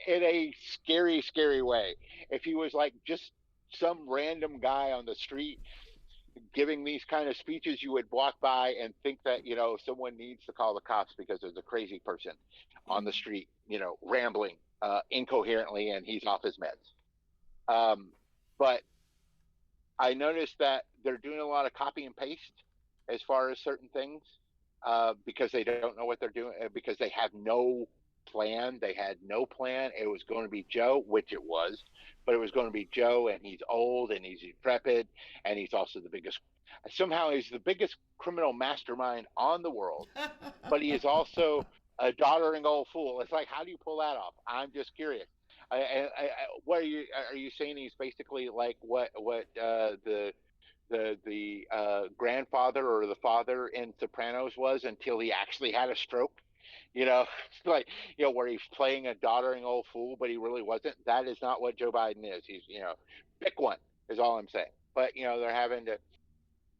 in a scary, scary way. If he was like just some random guy on the street giving these kind of speeches, you would walk by and think that, you know, someone needs to call the cops because there's a crazy person on the street, you know, rambling incoherently, and he's off his meds. But I noticed that they're doing a lot of copy and paste as far as certain things, because they don't know what they're doing, because they have no plan. They had no plan. It was going to be Joe, which it was, but it was going to be Joe, and he's old and he's decrepit, and he's also the biggest. Somehow he's the biggest criminal mastermind on the world, but he is also a doddering old fool. It's like, how do you pull that off? I'm just curious. What are you saying? He's basically like what the grandfather or the father in Sopranos was, until he actually had a stroke. You know, like, you know, where he's playing a doddering old fool, but he really wasn't. That is not what Joe Biden is. He's, you know, pick one is all I'm saying. But you know, they're having to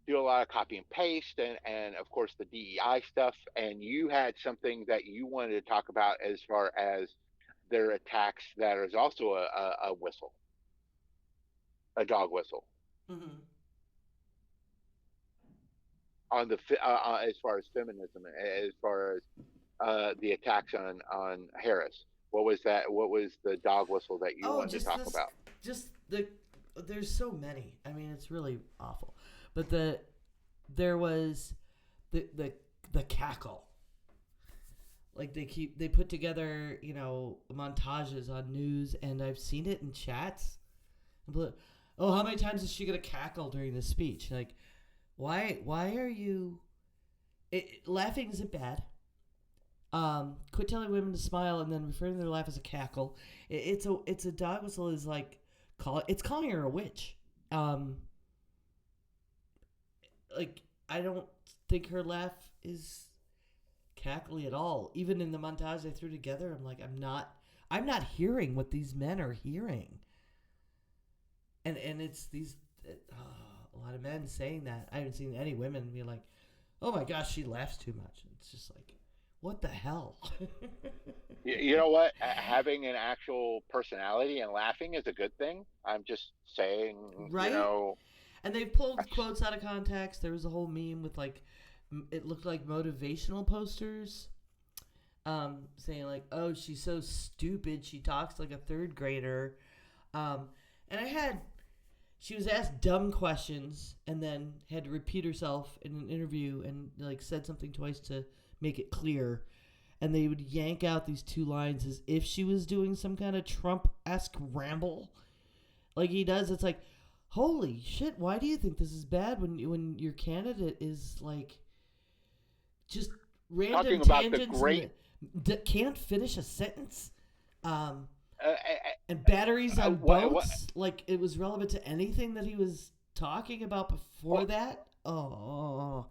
do a lot of copy and paste, and of course the DEI stuff. And you had something that you wanted to talk about as far as their attacks. That is also a whistle, a dog whistle, Mm-hmm. on the as far as feminism, as far as the attacks on Harris. What was that? What was the dog whistle that you Oh, wanted to just talk this, about? just the. There's so many. I mean, it's really awful. But there was the cackle. Like they put together, you know, montages on news, and I've seen it in chats. Oh, how many times is she gonna cackle during this speech? Like, why are you? Laughing isn't bad. Quit telling women to smile and then referring to their laugh as a cackle. It's a dog whistle is like it's calling her a witch. Like, I don't think her laugh is cackly at all. Even in the montage they threw together, I'm like, I'm not hearing what these men are hearing. And it's these a lot of men saying that. I haven't seen any women be like, oh my gosh, she laughs too much. It's just like, what the hell? You know what? Having an actual personality and laughing is a good thing. I'm just saying, you Right? know. And they've pulled quotes out of context. There was a whole meme with like, it looked like motivational posters, saying like, "Oh, she's so stupid. She talks like a third grader." And she was asked dumb questions and then had to repeat herself in an interview and like said something twice to make it clear. And they would yank out these two lines as if she was doing some kind of Trump-esque ramble, like he does. It's like, holy shit! Why do you think this is bad when your candidate is like just random Talking about the tangents great, and can't finish a sentence? uh, And batteries on what, boats, like it was relevant to anything that he was talking about before that. Oh,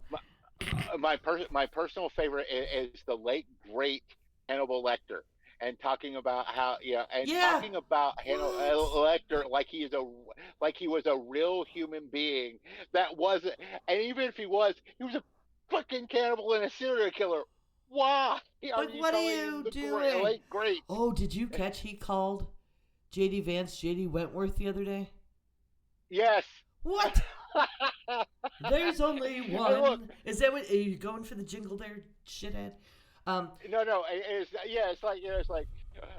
my personal favorite is the late great Hannibal Lecter, and talking about how, and yeah. talking about Hannibal What? Lecter like he was a real human being that wasn't. And even if he was a fucking cannibal and a serial killer. Why are Like, you what are calling him you the doing? late great? Oh, did you catch he called JD Vance JD Wentworth the other day? Yes. What? There's only And look, one. Is that are you going for the jingle there, shithead? no, it's like, it's like,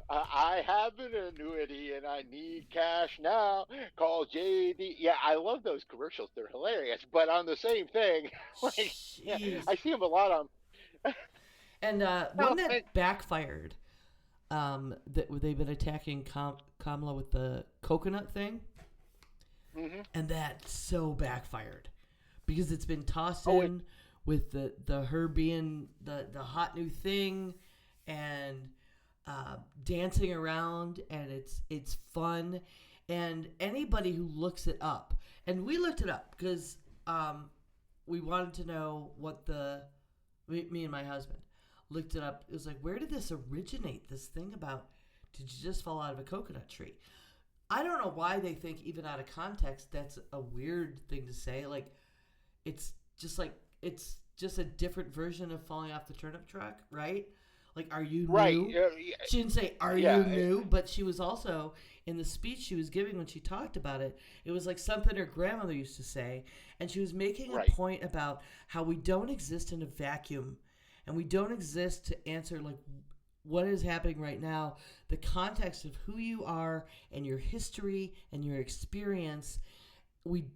I have an annuity and I need cash now. Call JD. Yeah, I love those commercials. They're hilarious. But on the same thing, like, yeah, Jeez. I see them a lot on. And one No, and, that backfired, that they've been attacking Kamala with the coconut thing, hmm and that so backfired because it's been tossed Oh, in with the her being the hot new thing, and dancing around, and it's fun, and anybody who looks it up, and we looked it up because we wanted to know what me and my husband looked it up. It was like, where did this originate? This thing about did you just fall out of a coconut tree? I don't know why they think, even out of context, that's a weird thing to say. Like, it's just like it's just a different version of falling off the turnip truck, right? Like, are you right. new? She didn't say, "Are Yeah. you new?" But she was also in the speech she was giving when she talked about it. It was like something her grandmother used to say, and she was making a Right. point about how we don't exist in a vacuum, and we don't exist to answer like what is happening right now. The context of who you are and your history and your experience. We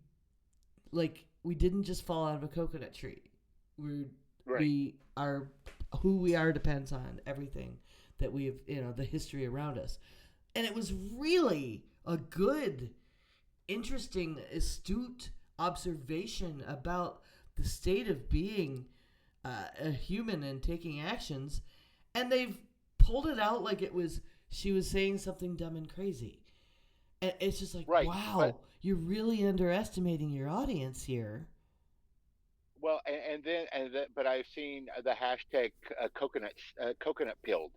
we didn't just fall out of a coconut tree. We're Right. we are who we are depends on everything that we've the history around us, and it was really a good, interesting, astute observation about the state of being a human and taking actions, and they've pulled it out like it was she was saying something dumb and crazy. And it's just like, Right. wow, you're really underestimating your audience here. Well, but I've seen the hashtag coconut pilled.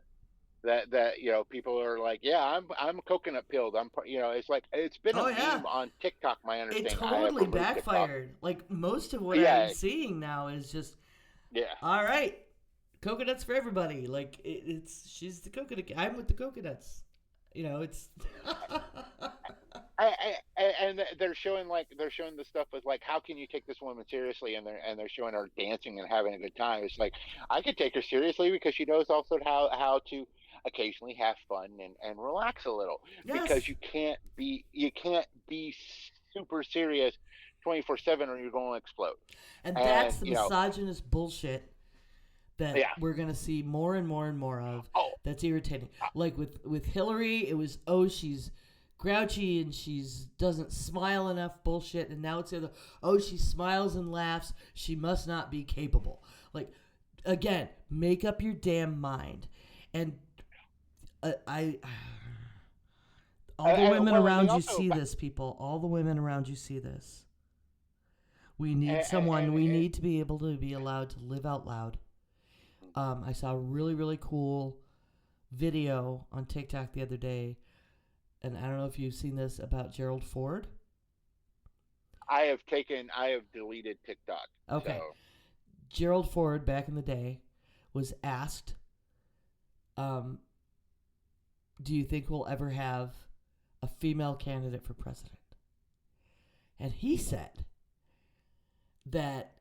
That people are like, yeah, I'm coconut pilled. It's like it's been a Oh yeah, meme on TikTok. My it understanding. I have totally removed TikTok. backfired. Like most of what I'm Yeah. seeing now is just, Yeah. all right, coconuts for everybody. Like it's she's the coconut. I'm with the coconuts. It's And they're showing the stuff with like, how can you take this woman seriously, and they're showing her dancing and having a good time. It's like, I could take her seriously because she knows also how to occasionally have fun and relax a little, because yes, you can't be super serious 24/7 or you're going to explode. and that's And the misogynist bullshit that yeah. we're gonna see more and more and more of. Oh, That's irritating. Like with Hillary, it was, oh, she's grouchy and she's doesn't smile enough bullshit, and now it's the other, oh, she smiles and laughs, she must not be capable. Like, again, make up your damn mind. And I all the women well, and they around you also see this, people. All the women around you see this. We need and, someone. We need to be able to be allowed to live out loud. I saw a really, really cool video on TikTok the other day, and I don't know if you've seen this, about Gerald Ford. I have deleted TikTok. Okay. So Gerald Ford, back in the day, was asked, um, do you think we'll ever have a female candidate for president? And he said that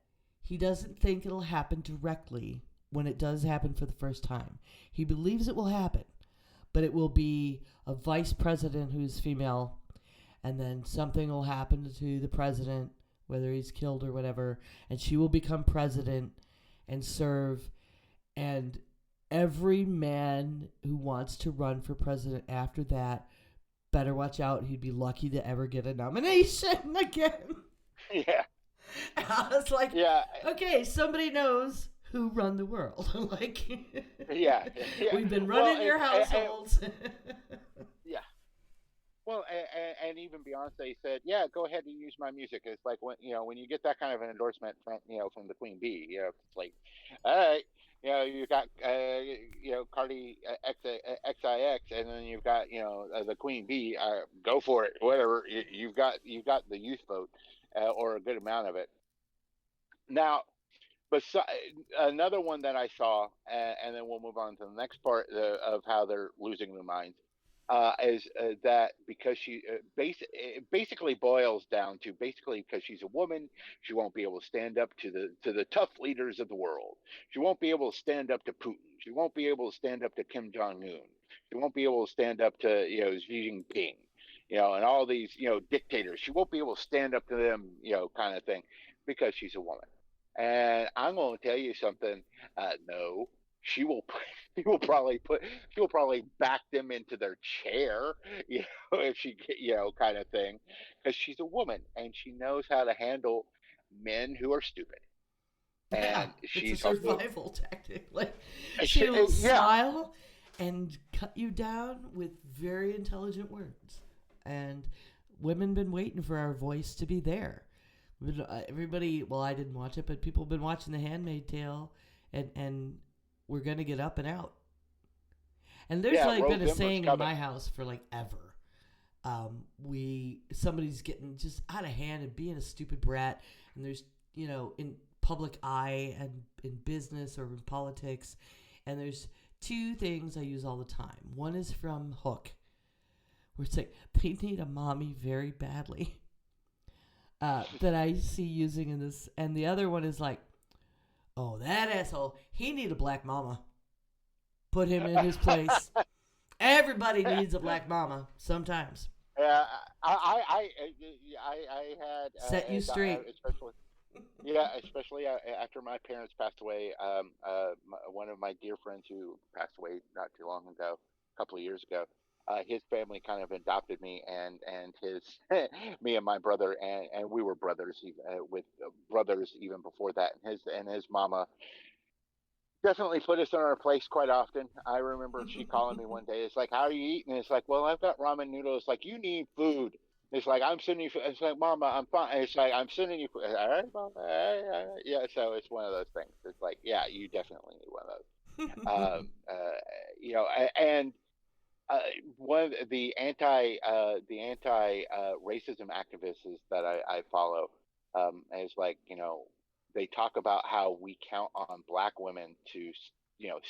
he doesn't think it'll happen directly when it does happen for the first time. He believes it will happen, but it will be a vice president who's female, and then something will happen to the president, whether he's killed or whatever, and she will become president and serve. And every man who wants to run for president after that better watch out. He'd be lucky to ever get a nomination again. yeah. I was like, Yeah. okay, somebody knows who run the world. Like, Yeah. Yeah. we've been running your households. Yeah. Well, and even Beyonce said, "Yeah, go ahead and use my music." It's like when you get that kind of an endorsement from the Queen Bee, it's like, all right, you got Cardi XIX, and then you've got the Queen Bee. Go for it, whatever. You've got the youth vote, or a good amount of it. Now, but another one that I saw, and then we'll move on to the next part of how they're losing their minds. is that because it basically boils down to basically because she's a woman, she won't be able to stand up to the tough leaders of the world. She won't be able to stand up to Putin. She won't be able to stand up to Kim Jong Un. She won't be able to stand up to Xi Jinping, and all these dictators. She won't be able to stand up to them, kind of thing, because she's a woman. And I'm going to tell you something. No, she will. She will probably back them into their chair, if she, kind of thing, because she's a woman and she knows how to handle men who are stupid. Yeah, And it's a she's also, survival tactic. Like, she'll yeah, smile and cut you down with very intelligent words. And women been waiting for our voice to be there. Everybody, well, I didn't watch it, but people have been watching The Handmaid's Tale, and we're gonna get up and out. And there's like Roe been a Vimmer's saying in coming. my house for like ever. Somebody's getting just out of hand and being a stupid brat, and there's in public eye and in business or in politics, and there's two things I use all the time. One is from Hook, where it's like they need a mommy very badly. That I see using in this, and the other one is like, oh, that asshole, he need a black mama. Put him in his place. Everybody needs a black mama sometimes. I had Set you straight. Especially after my parents passed away. One of my dear friends who passed away not too long ago, a couple of years ago, his family kind of adopted me and his me and my brother, and we were brothers with brothers even before that. And his mama definitely put us in our place quite often. I remember she calling me one day. It's like, "How are you eating?" It's like, "Well, I've got ramen noodles." Like, "You need food." It's like, "I'm sending you food." It's like, "Mama, I'm fine." It's like, "I'm sending you food." All right, Mama. All right, all right. Yeah. So it's one of those things. It's like, yeah, you definitely need one of those. And one of the anti racism activists that I follow, is like, they talk about how we count on black women to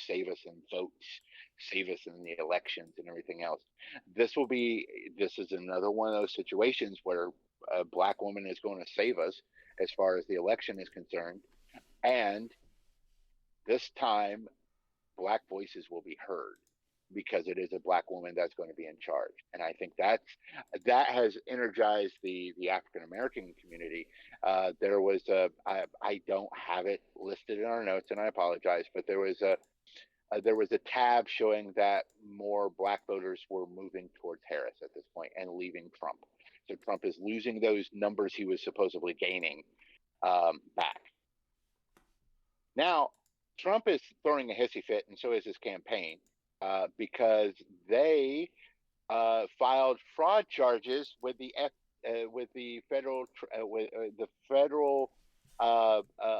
save us in votes, save us in the elections and everything else. This is another one of those situations where a black woman is going to save us as far as the election is concerned, and this time black voices will be heard because it is a black woman that's going to be in charge. And I think that has energized the African American community. There was I don't have it listed in our notes, and I apologize, but there was a tab showing that more black voters were moving towards Harris at this point and leaving Trump. So Trump is losing those numbers he was supposedly gaining back. Now, Trump is throwing a hissy fit, and so is his campaign, because they filed fraud charges with the federal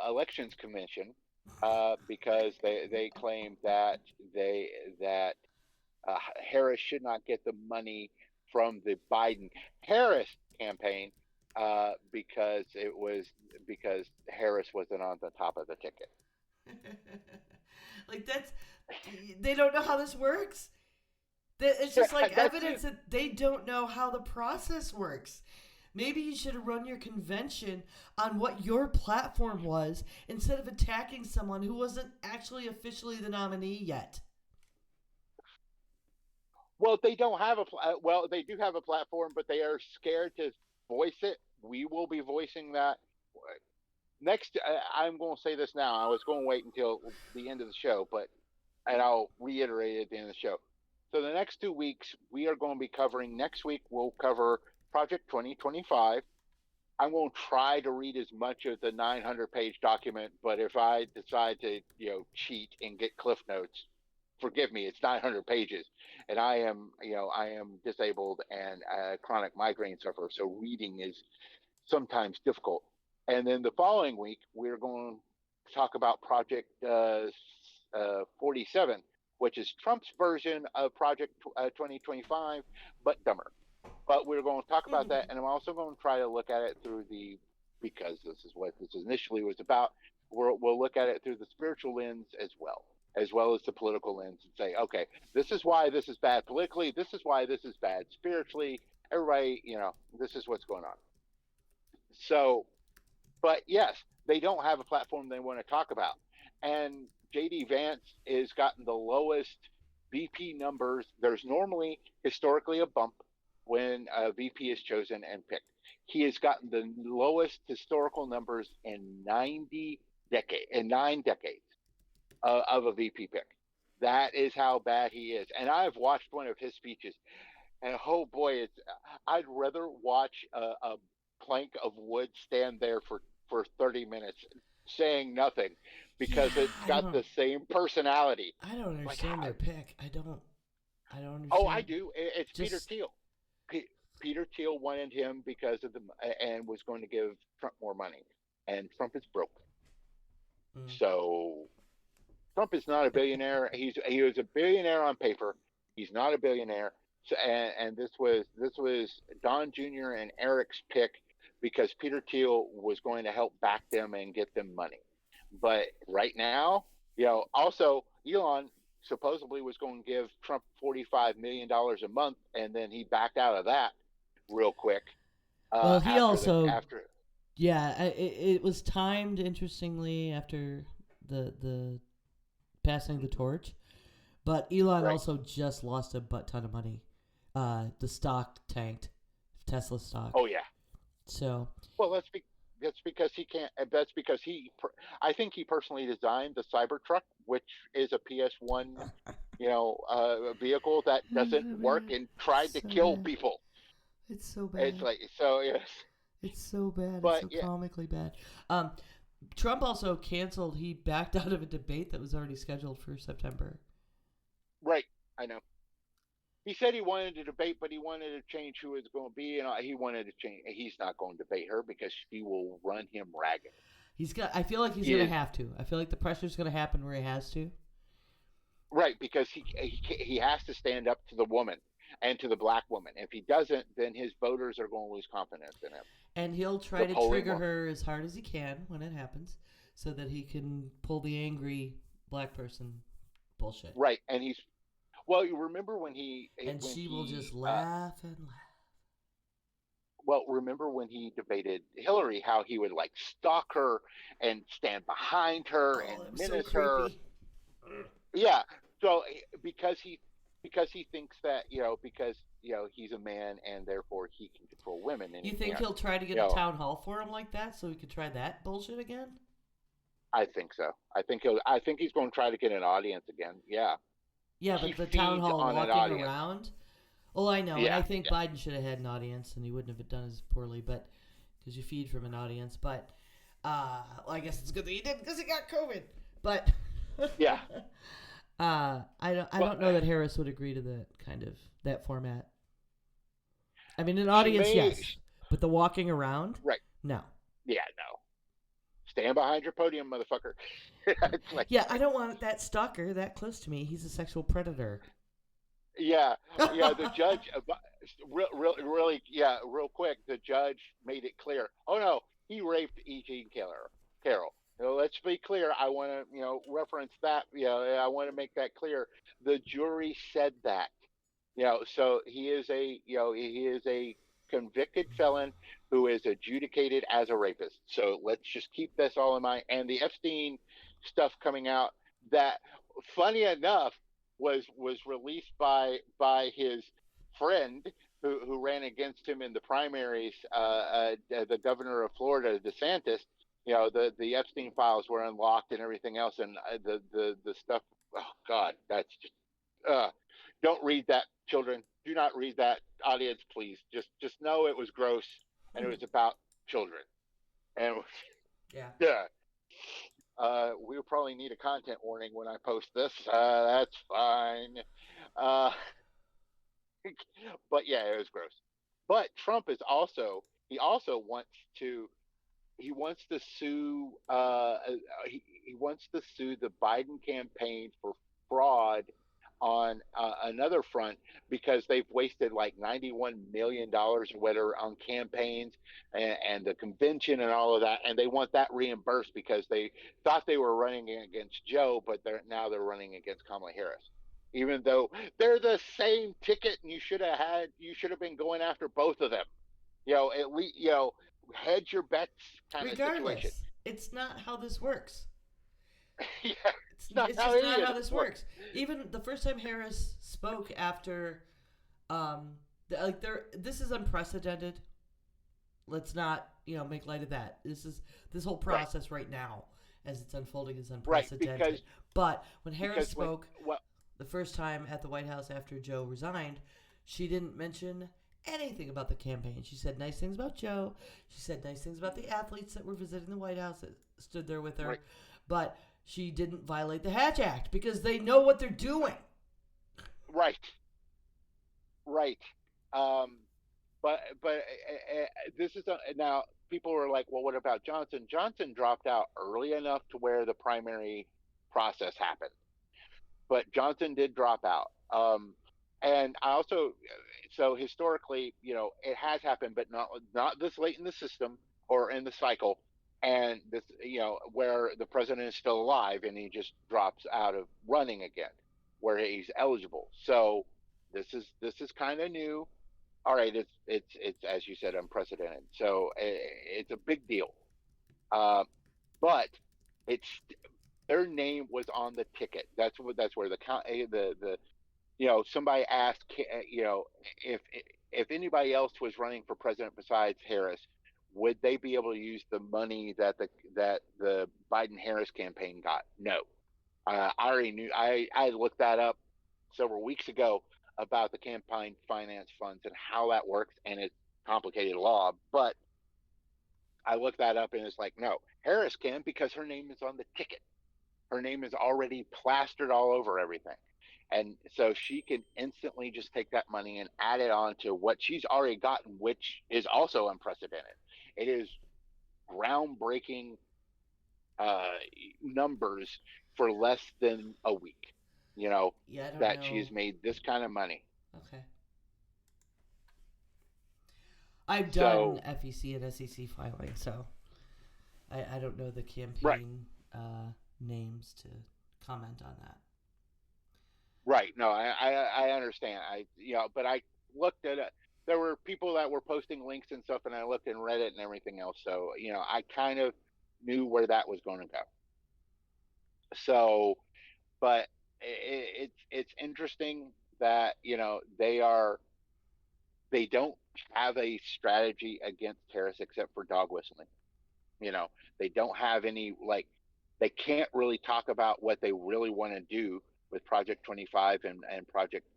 elections commission, because they claim that Harris should not get the money from the Biden Harris campaign, because Harris wasn't on the top of the ticket. Like, they don't know how this works. It's just like evidence that they don't know how the process works. Maybe you should have run your convention on what your platform was instead of attacking someone who wasn't actually officially the nominee yet. Well, they don't have they do have a platform, but they are scared to voice it. We will be voicing that next. I'm going to say this now. I was going to wait until the end of the show, and I'll reiterate it at the end of the show. So the next 2 weeks, we are going to be covering. Next week, we'll cover Project 2025. I'm going to try to read as much of the 900-page document, but if I decide to, cheat and get Cliff Notes, forgive me. It's 900 pages, and I am disabled and a chronic migraine sufferer, so reading is sometimes difficult. And then the following week, we're going to talk about Project 47, which is Trump's version of Project 2025, but dumber. But we're going to talk about that, and I'm also going to try to look at it because this is what this initially was about. We'll look at it through the spiritual lens as well. as well as the political lens, and say, okay, this is why this is bad politically. This is why this is bad spiritually. Everybody, this is what's going on. So, but yes, they don't have a platform they want to talk about. And JD Vance has gotten the lowest VP numbers. There's normally historically a bump when a VP is chosen and picked. He has gotten the lowest historical numbers in 9 decades of a VP pick. That is how bad he is. And I've watched one of his speeches, and oh boy, I'd rather watch a plank of wood stand there for 30 minutes saying nothing, because Yeah, it's got the same personality. I don't understand their pick. I don't understand. Oh, I do. It's Just, Peter Thiel. Peter Thiel wanted him because of and was going to give Trump more money, and Trump is broke. So Trump is not a billionaire. He was a billionaire on paper. He's not a billionaire. So, and this was Don Jr. and Eric's pick, because Peter Thiel was going to help back them and get them money. But right now, also Elon supposedly was going to give Trump $45 million a month, and then he backed out of that real quick. Well, he it was timed interestingly after the passing the torch, but Elon also just lost a butt ton of money. The stock tanked, Tesla stock. Oh yeah. So. Well, that's because he can't. That's because I think he personally designed the Cybertruck, which is a PS1, vehicle that doesn't work and tried to kill people. It's so bad. It's like, so yes. It's so bad. But, it's so comically bad. Trump also canceled. He backed out of a debate that was already scheduled for September. Right. I know. He said he wanted to debate, but he wanted to change who it's going to be, and he wanted to change. He's not going to debate her because she will run him ragged. I feel like he's going to have to. I feel like the pressure's going to happen where he has to. Right, because he has to stand up to the woman and to the black woman. If he doesn't, then his voters are going to lose confidence in him. And he'll try to trigger her as hard as he can when it happens, so that he can pull the angry black person bullshit. Right, and well, you remember when she will just laugh and laugh. Well, remember when he debated Hillary, how he would stalk her and stand behind her and menace her. Yeah. So because he thinks that he's a man and therefore he can control women. And you think he'll try to get a town hall for him like that so he could try that bullshit again? I think so. I think he's going to try to get an audience again. Yeah. Yeah, but the town hall walking around. Well, I know, and I think Biden should have had an audience, and he wouldn't have done as poorly, but because you feed from an audience. But I guess it's good that he did because he got COVID. But yeah, I don't know that Harris would agree to that format. I mean, an audience, yes, but the walking around, right? No. Yeah, no. Stand behind your podium, motherfucker. I don't want that stalker that close to me. He's a sexual predator. Yeah. The judge, really, real quick. The judge made it clear. Oh no, he raped E. Jean Carroll. Let's be clear. I want to, reference that. I want to make that clear. The jury said that. So he is a convicted felon who is adjudicated as a rapist. So let's just keep this all in mind. And the Epstein stuff coming out, that funny enough was released by his friend who ran against him in the primaries, the governor of Florida, DeSantis. The Epstein files were unlocked and everything else, and the stuff. Oh God, that's just. Don't read that, children. Do not read that, audience, please. Just know it was gross, and it was about children. And yeah. We'll probably need a content warning when I post this. That's fine. But yeah, it was gross. But Trump is also wants to sue he wants to sue the Biden campaign for fraud on another front because they've wasted like $91 million or whatever on campaigns and the convention and all of that, and they want that reimbursed because they thought they were running against Joe, but now they're running against Kamala Harris, even though they're the same ticket, and you should have been going after both of them. At least hedge your bets kind of situation. Regardless, it's not how this works. Yeah, It's just not how this works. Even the first time Harris spoke after, this is unprecedented. Let's not, make light of that. This whole process right now, as it's unfolding, is unprecedented. Right, but when Harris spoke the first time at the White House after Joe resigned, she didn't mention anything about the campaign. She said nice things about Joe. She said nice things about the athletes that were visiting the White House that stood there with her. Right. But she didn't violate the Hatch Act because they know what they're doing. Right. But this is now people are like, well, what about Johnson? Johnson dropped out early enough to where the primary process happened, but Johnson did drop out. And I also, so historically, it has happened, but not this late in the system or in the cycle. And this, where the president is still alive and he just drops out of running again, where he's eligible. So this is kind of new. All right, it's as you said, unprecedented. So it's a big deal. But it's their name was on the ticket. That's where the somebody asked, if anybody else was running for president besides Harris, would they be able to use the money that the Biden-Harris campaign got? No. I already knew. I looked that up several weeks ago about the campaign finance funds and how that works, and it's complicated law. But I looked that up, and it's like, no, Harris can because her name is on the ticket. Her name is already plastered all over everything. And so she can instantly just take that money and add it on to what she's already gotten, which is also unprecedented. It is groundbreaking numbers for less than a week, that she has made this kind of money. Okay. I've done FEC and SEC filing, so I don't know the campaign names to comment on that. Right. No, I understand. But I looked at it. There were people that were posting links and stuff, and I looked in Reddit and everything else. So, I kind of knew where that was going to go. So, but it's interesting that, they don't have a strategy against Harris except for dog whistling. They don't have any, they can't really talk about what they really want to do with Project 25 and Project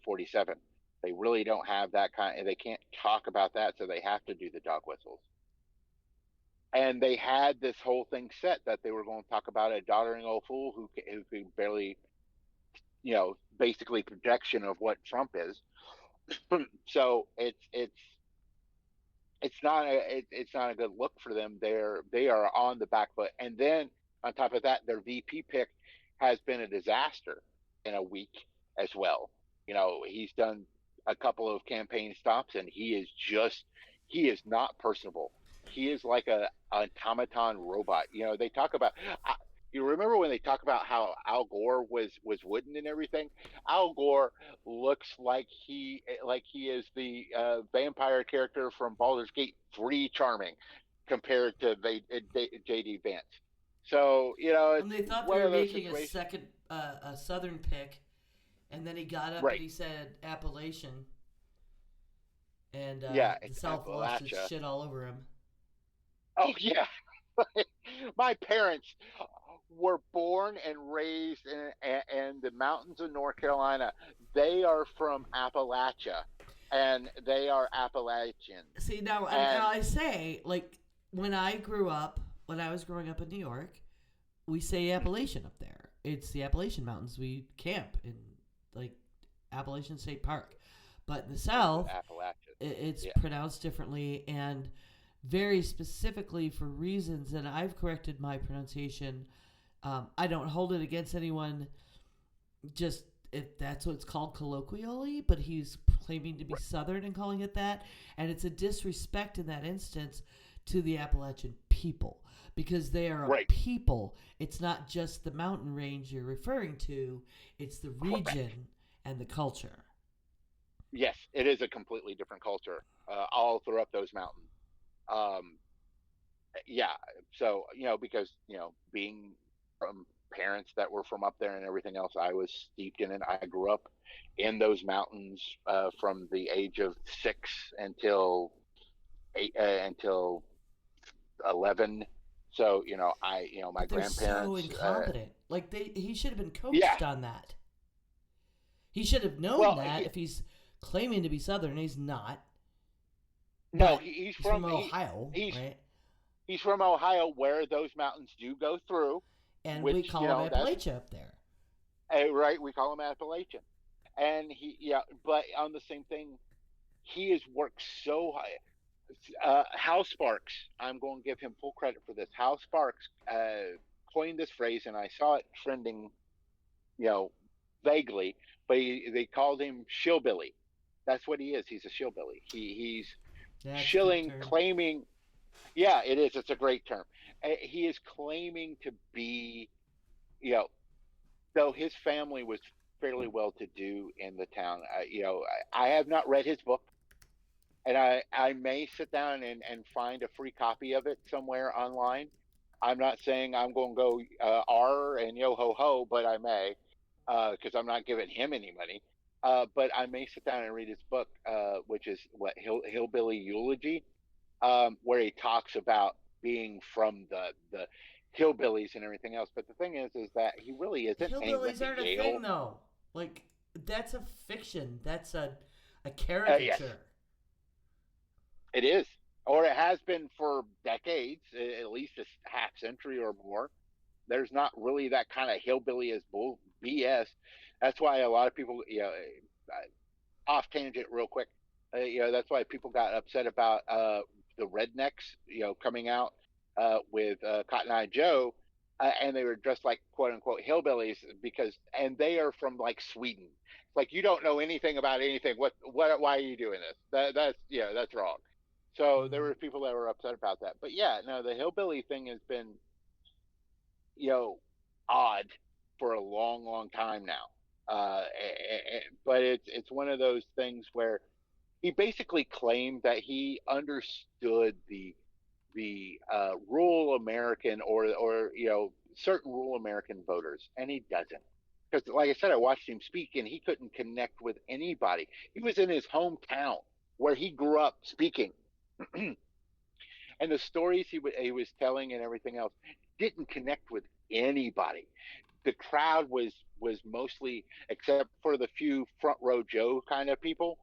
47. They really don't have that they can't talk about that, so they have to do the dog whistles. And they had this whole thing set that they were going to talk about a doddering old fool who could barely, basically projection of what Trump is. So it's not a good look for them. They are on the back foot. And then on top of that, their VP pick has been a disaster in a week as well. He's done a couple of campaign stops, and he is not personable. He is like a automaton robot. They talk about. You remember when they talk about how Al Gore was wooden and everything? Al Gore looks like he is the vampire character from Baldur's Gate 3 Charming compared to J.D. Vance. So, and they thought they were making a second, a Southern pick, and then he got up and he said Appalachian, and the South lost its shit all over him. Oh, yeah. My parents were born and raised in the mountains of North Carolina. They are from Appalachia, and they are Appalachian. See, now I say, when I was growing up in New York, we say Appalachian up there. It's the Appalachian Mountains. We camp in, Appalachian State Park. But in the South, it's pronounced differently, and very specifically for reasons, and I've corrected my pronunciation. I don't hold it against anyone. Just if that's what it's called colloquially, but he's claiming to be Southern and calling it that. And it's a disrespect in that instance to the Appalachian people because they are a Right. people. It's not just the mountain range you're referring to, it's the region and the culture. Yes, it is a completely different culture all through up those mountains. Um, yeah, so because being from parents that were from up there and everything else, I was steeped in it. I grew up in those mountains from the age of 6 until 8 until 11. So my But they're so grandparents. incompetent. Like he should have been Yeah, coached on that. He should have known well, that if he's claiming to be Southern, he's not. no, But he's from Ohio, he's right? he's from Ohio, where those mountains do go through, And we which call him that's Appalachia up there. right. We call him Appalachian, and but on the same thing, he has worked so high. Hal Sparks, I'm going to give him full credit for this. Hal Sparks coined this phrase, and I saw it trending, you know, vaguely, but they called him shillbilly. That's what he is. He's a shillbilly. He's That's a good shilling, term. claiming. Yeah, it is. It's a great term. He is claiming to be, you know, though his family was fairly well to do in the town. I have not read his book, and I may sit down and find a free copy of it somewhere online. I'm not saying I'm going to go R and yo ho ho, but I may, because I'm not giving him any money. But I may sit down and read his book, which is what Hillbilly Eulogy, where he talks about being from the hillbillies and everything else. But the thing is that he really isn't, and he went Hillbillies to aren't a thing, Yale. though. Like that's a fiction. That's a Yes, caricature. it is, or it has been for decades, at least a half century or more. There's not really that kind of hillbilly as bull BS. That's why a lot of people, off tangent real quick. That's why people got upset about the rednecks, coming out with Cotton Eye Joe, and they were dressed like quote unquote hillbillies and they are from like Sweden. It's like you don't know anything about anything. Why are you doing this? That's wrong. So there Mm-hmm. were people that were upset about that. But yeah, no, the hillbilly thing has been you know odd for a long, long time now. But it's one of those things where he basically claimed that he understood the rural American or certain rural American voters, and he doesn't. Because, like I said, I watched him speak, and he couldn't connect with anybody. He was in his hometown where he grew up speaking, and the stories he was telling and everything else didn't connect with anybody. The crowd was mostly, except for the few front row Joe kind of people,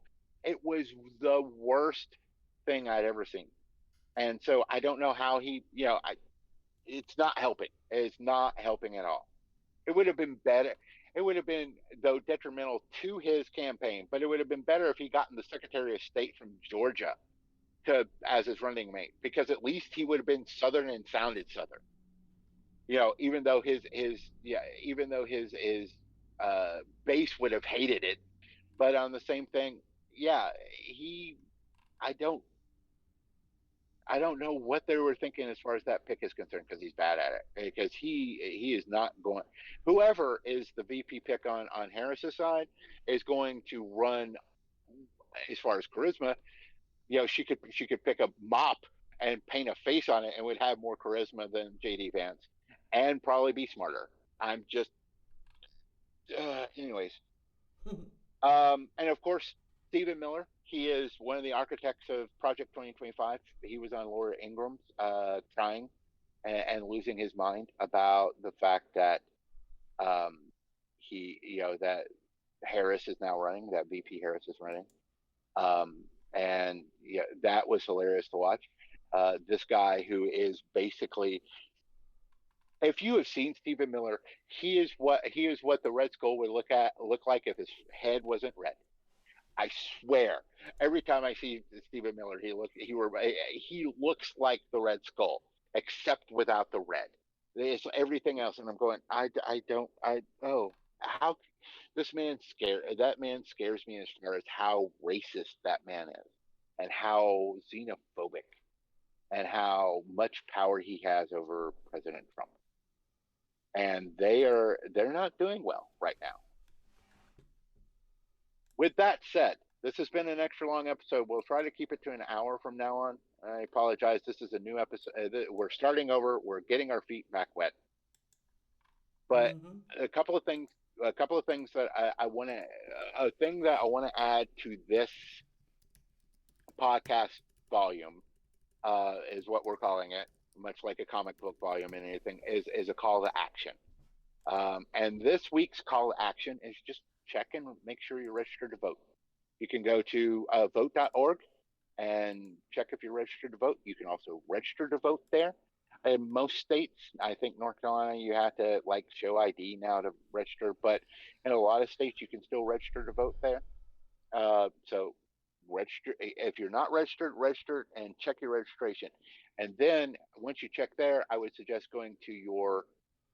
it was the worst thing I'd ever seen. And so I don't know how it's not helping. It's not helping at all. It would have been better. It would have been, though, detrimental to his campaign, but it would have been better if he gotten the Secretary of State from Georgia to as his running mate, because at least he would have been Southern and sounded Southern. Even though his base would have hated it, but on the same thing, yeah, he. I don't I don't know what they were thinking as far as that pick is concerned, because he's bad at it. Because he is not going. Whoever is the VP pick on Harris's side is going to run as far as charisma. She could pick a mop and paint a face on it and would have more charisma than JD Vance, and probably be smarter. I'm just, anyways. And of course, Stephen Miller. He is one of the architects of Project 2025. He was on Laura Ingram's trying and losing his mind about the fact that that Harris is now running, that VP Harris is running. And that was hilarious to watch. This guy who is basically, if you have seen Stephen Miller, he is what the Red Skull would look like if his head wasn't red. I swear, every time I see Stephen Miller, he looks like the Red Skull, except without the red. It's everything else, and I'm going, I don't, I oh, how? That man scares me as far as how racist that man is, and how xenophobic, and how much power he has over President Trump. And they're not doing well right now. With that said, this has been an extra long episode. We'll try to keep it to an hour from now on. I apologize. This is a new episode. We're starting over. We're getting our feet back wet. But a couple of things that I want to, a thing that I want to add to this podcast volume, is what we're calling it, much like a comic book volume and anything, is a call to action. And this week's call to action is just check and make sure you're registered to vote. You can go to vote.org and check if you're registered to vote. You can also register to vote there. In most states, I think North Carolina, you have to show ID now to register, but in a lot of states, you can still register to vote there. So register. If you're not registered, register and check your registration. And then once you check there, I would suggest going to your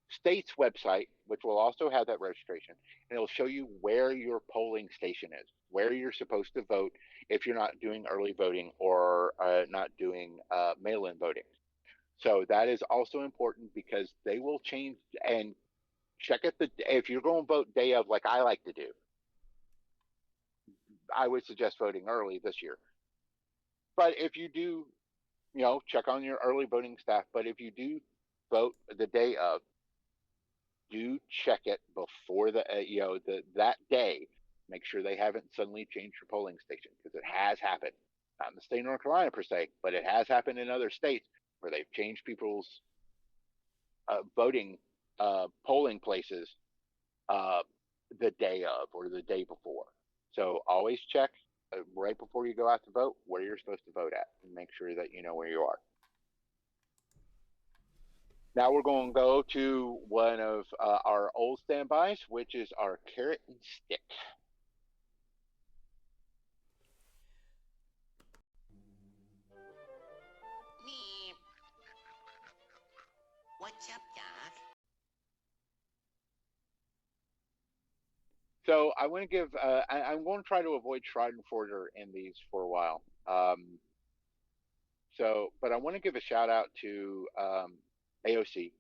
state's website, which will also have that registration, and it'll show you where your polling station is, where you're supposed to vote if you're not doing early voting or not doing mail-in voting. So that is also important, because they will change. And check if you're going to vote day of, like I like to do, I would suggest voting early this year. But if you do, check on your early voting staff. But if you do vote the day of, do check it before that day. Make sure they haven't suddenly changed your polling station, because it has happened. Not in the state of North Carolina per se, but it has happened in other states where they've changed people's voting polling places the day of or the day before. So always check right before you go out to vote where you're supposed to vote at, and make sure that you know where you are. Now we're going to go to one of our old standbys, which is our carrot and stick. What's up, Doc? So I want to give, I'm going to try to avoid Schadenfreude in these for a while. But I want to give a shout out to AOC,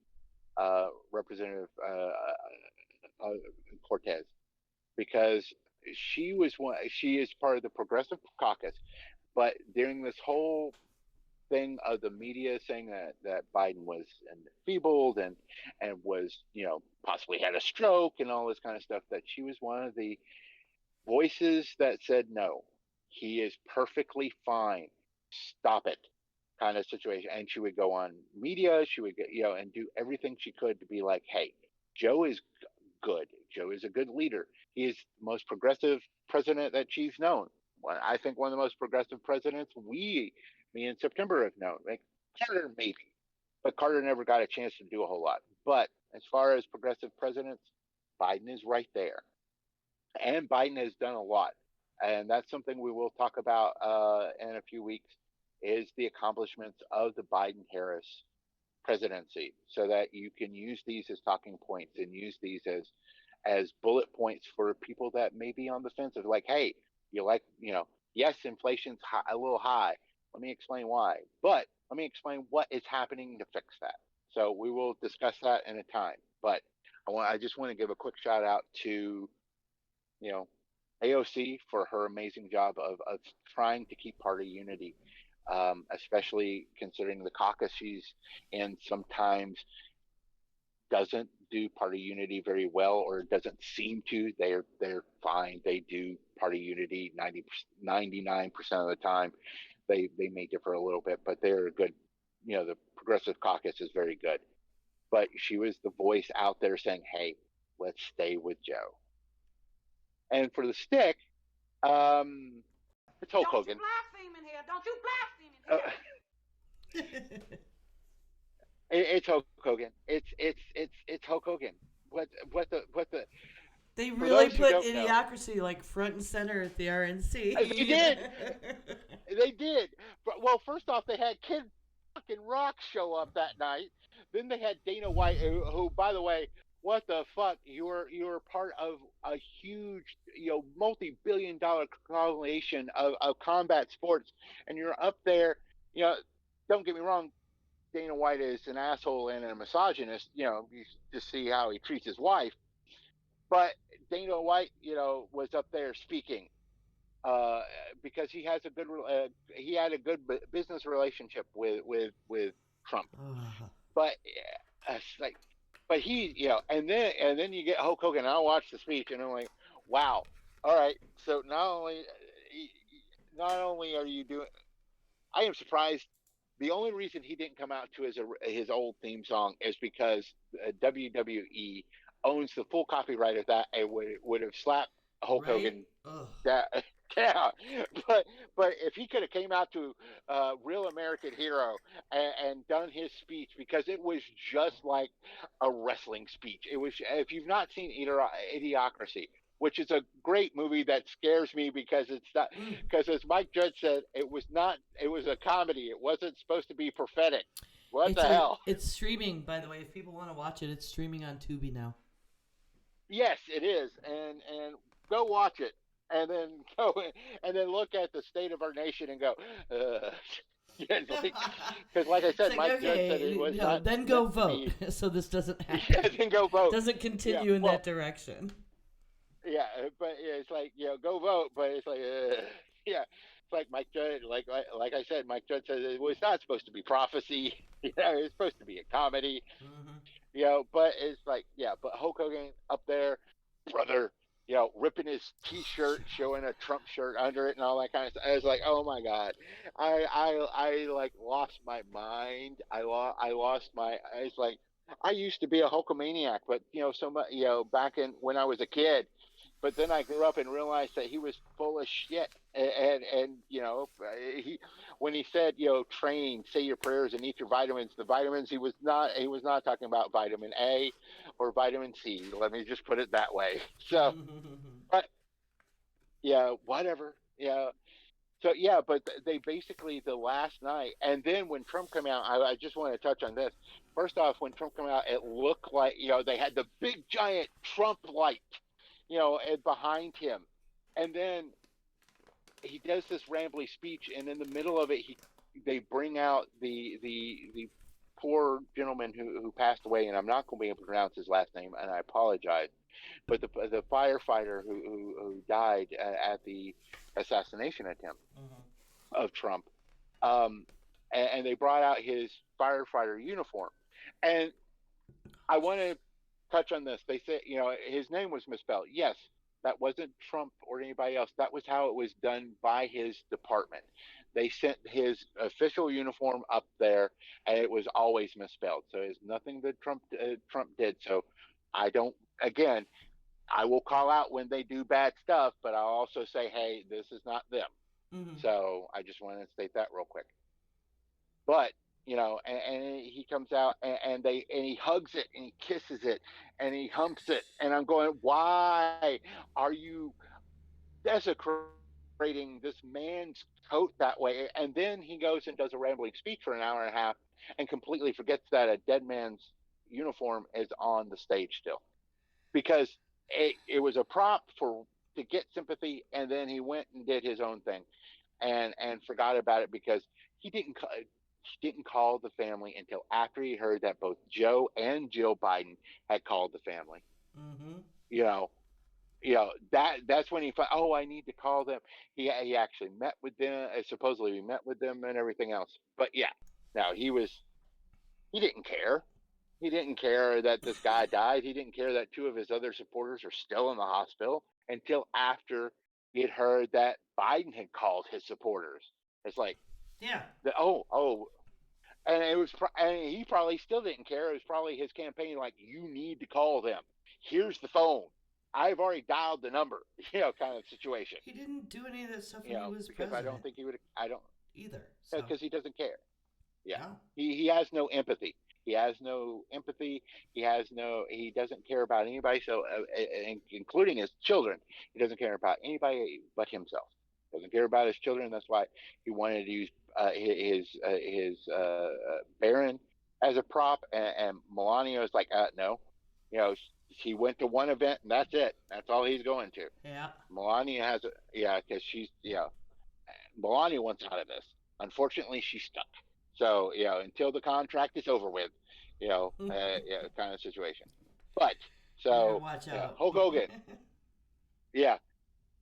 Representative Cortez, because she is part of the Progressive Caucus, but during this whole thing of the media saying that Biden was enfeebled and was possibly had a stroke and all this kind of stuff, that she was one of the voices that said no, he is perfectly fine, stop it, kind of situation. And she would go on media, she would get and do everything she could to be like, hey, Joe is good, Joe is a good leader, he is the most progressive president that she's known. I think one of the most progressive presidents me in September have known. Like Carter maybe, but Carter never got a chance to do a whole lot. But as far as progressive presidents, Biden is right there, and Biden has done a lot, and that's something we will talk about in a few weeks. Is the accomplishments of the Biden-Harris presidency, so that you can use these as talking points and use these as bullet points for people that may be on the fence of like, hey, yes, inflation's a little high. Let me explain why, but let me explain what is happening to fix that. So we will discuss that in a time. But I just want to give a quick shout out to, AOC for her amazing job of trying to keep party unity, especially considering the caucus she's in sometimes doesn't do party unity very well, or doesn't seem to. They're fine. They do party unity 99% of the time. They may differ a little bit, but they're good. The Progressive Caucus is very good. But she was the voice out there saying, hey, let's stay with Joe. And for the stick, it's Hulk Hogan. Don't you blaspheme in here. It's Hulk Hogan. It's Hulk Hogan. What the They really put Idiocracy front and center at the RNC. They did. They did. Well, first off, they had Kid fucking Rock show up that night. Then they had Dana White, who by the way, what the fuck? You're part of a huge, multi-billion-dollar coalition of combat sports, and you're up there. You know, don't get me wrong. Dana White is an asshole and a misogynist. You just see how he treats his wife. But Dana White, was up there speaking uh, because he had a good business relationship with Trump. Ugh. But it's like, but and then you get Hulk Hogan. I'll watch the speech and I'm like, wow, all right. So not only are you doing, I am surprised. The only reason he didn't come out to his old theme song is because WWE owns the full copyright of that and would have slapped Hulk Right? Hogan. Ugh. That yeah, but if he could have came out to Real American Hero and done his speech, because it was just like a wrestling speech. It was, if you've not seen Idiocracy, which is a great movie that scares me because it's not, Mm. because as Mike Judge said, it was a comedy. It wasn't supposed to be prophetic. What the hell? It's streaming, by the way. If people want to watch it, it's streaming on Tubi now. Yes, it is, and go watch it, and then go and then look at the state of our nation and go, uh, because like I It's said, like, Mike Judge said okay, it was no, not then go meant to vote, be. so this doesn't Yeah, happen. then go vote. Doesn't Yeah, continue in well, that direction. yeah, but it's like, go vote, but it's like, yeah, it's like Mike Judge, like I said, Mike Judge said it was not supposed to be prophecy. It's supposed to be a comedy. Hmm. But it's like, yeah, but Hulk Hogan up there, brother, ripping his T-shirt, showing a Trump shirt under it, and all that kind of stuff. I was like, oh my god, I like lost my mind. I lost my. I was like, I used to be a Hulkamaniac, but so much, back in when I was a kid. But then I grew up and realized that he was full of shit, and he when he said, train, say your prayers, and eat your vitamins. The vitamins, he was not talking about vitamin A or vitamin C. Let me just put it that way. So, but yeah, whatever. Yeah. So yeah, but they basically, the last night, and then when Trump came out, I just want to touch on this. First off, when Trump came out, it looked like they had the big giant Trump light, behind him, and then he does this rambly speech, and in the middle of it, they bring out the poor gentleman who passed away, and I'm not going to be able to pronounce his last name, and I apologize, but the firefighter who died at the assassination attempt of Trump, um, and they brought out his firefighter uniform, and I want to touch on this. They said, his name was misspelled. Yes, that wasn't Trump or anybody else. That was how it was done by his department. They sent his official uniform up there, and it was always misspelled. So it's nothing that Trump did. So I don't. Again, I will call out when they do bad stuff, but I'll also say, hey, this is not them. Hmm. So I just want to state that real quick. But and he comes out, and he hugs it and he kisses it and he humps it, and I'm going, why are you desecrating this man's coat that way? And then he goes and does a rambling speech for an hour and a half and completely forgets that a dead man's uniform is on the stage still, because it was a prop for to get sympathy, and then he went and did his own thing and forgot about it, because he didn't call the family until after he heard that both Joe and Jill Biden had called the family. Hmm. You know, that's when he thought, oh, I need to call them. He actually met with them. Supposedly he met with them and everything else. But yeah, now he didn't care. He didn't care that this guy died. He didn't care that two of his other supporters are still in the hospital until after he had heard that Biden had called his supporters. It's like, Yeah. oh, and and he probably still didn't care. It was probably his campaign, like, you need to call them. Here's the phone. I've already dialed the number, kind of situation. He didn't do any of that stuff when he was Because I don't president think he would. I don't, either. So, because he doesn't care. Yeah, no. he has no empathy. He has no empathy. He doesn't care about anybody. So, including his children, he doesn't care about anybody but himself. Doesn't care about his children. That's why he wanted to use his Baron as a prop, and Melania was like, no. he went to one event and that's it. That's all he's going to. Yeah. Melania has, because she's, Melania wants out of this. Unfortunately, she's stuck. So, until the contract is over with, kind of situation. But, Yeah, so, watch out. Hulk Hogan, yeah.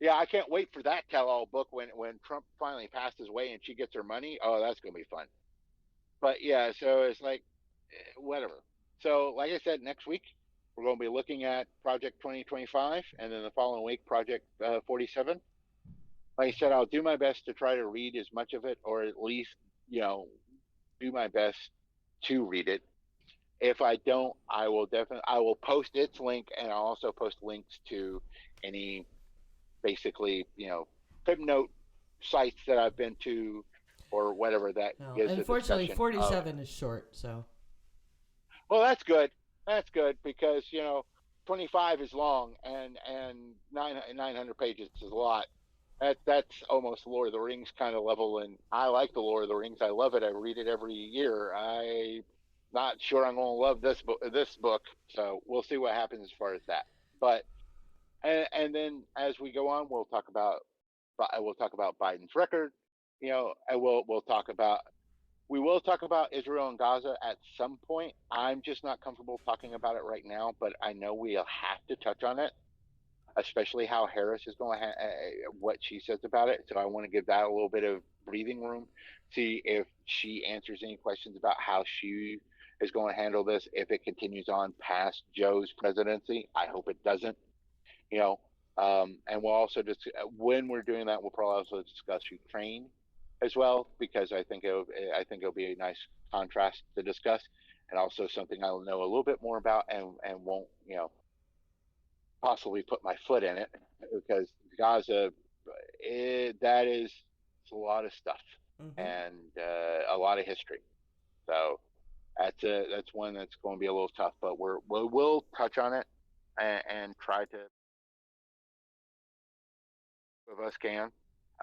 Yeah, I can't wait for that tell-all book when Trump finally passes away and she gets her money. Oh, that's going to be fun. But, yeah, so it's like, whatever. So, like I said, next week, we're going to be looking at Project 2025, and then the following week, Project 47. Like I said, I'll do my best to try to read as much of it, or at least, do my best to read it. If I don't, I will post its link, and I'll also post links to any basically, note sites that I've been to, or whatever that No, gives a unfortunately, discussion. 47 is short, so. Well, that's good. That's good because 25 is long, and 900 pages is a lot. That's almost Lord of the Rings kind of level, and I like the Lord of the Rings. I love it. I read it every year. I'm not sure I'm going to love this book, so we'll see what happens as far as that. But and then as we go on, we'll talk about Biden's record. And we will talk about Israel and Gaza at some point. I'm just not comfortable talking about it right now, but I know we'll have to touch on it, especially how Harris is going to what she says about it. So I want to give that a little bit of breathing room, see if she answers any questions about how she is going to handle this if it continues on past Joe's presidency. I hope it doesn't. And we'll also just when we're doing that, we'll probably also discuss Ukraine as well, because I think it'll be a nice contrast to discuss, and also something I'll know a little bit more about, and won't possibly put my foot in it, because Gaza, that is it's a lot of stuff, and a lot of history. So that's one that's going to be a little tough, but we'll touch on it, and try to of us can.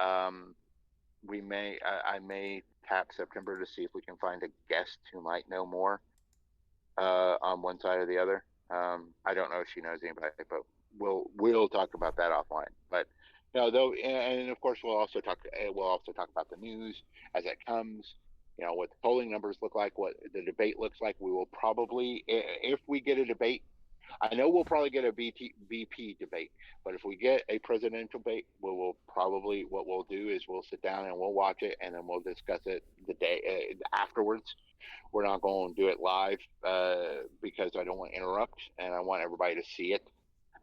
Um, I may tap September to see if we can find a guest who might know more on one side or the other. I don't know if she knows anybody, but we'll talk about that offline. But though, and of course we'll also talk about the news as it comes. What the polling numbers look like, what the debate looks like. We will probably, if we get a debate, I know we'll probably get a VP debate, but if we get a presidential debate, we'll probably, what we'll do is we'll sit down and we'll watch it, and then we'll discuss it the day afterwards. We're not going to do it live because I don't want to interrupt, and I want everybody to see it,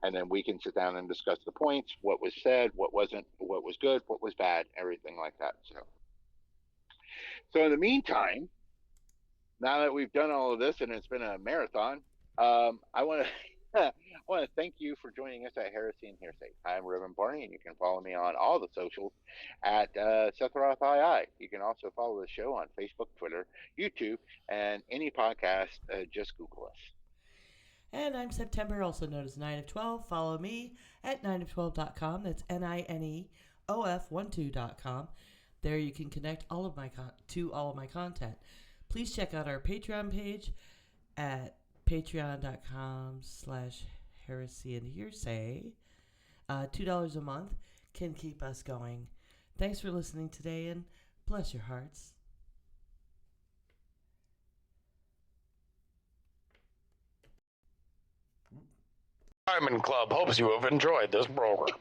and then we can sit down and discuss the points, what was said, what wasn't, what was good, what was bad, everything like that. So in the meantime, now that we've done all of this and it's been a marathon, I want to I want to thank you for joining us at Heresy and Hearsay. I'm Rev Barney, and you can follow me on all the socials at Seth Roth II. You can also follow the show on Facebook, Twitter, YouTube, and any podcast. Just Google us. And I'm September, also known as 9 of 12. Follow me at 9of12.com. That's NINEOF12.com. There you can connect all of my content. Please check out our Patreon page at patreon.com/Heresy and Hearsay. $2 a month can keep us going. Thanks for listening today, and bless your hearts. Diamond Club hopes you have enjoyed this program.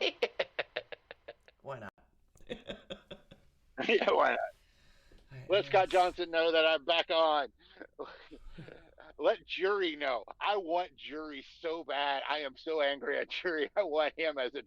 Why not? Yeah, why not? Let Scott Johnson know that I'm back on. Let Jury know. I want Jury so bad. I am so angry at Jury. I want him as a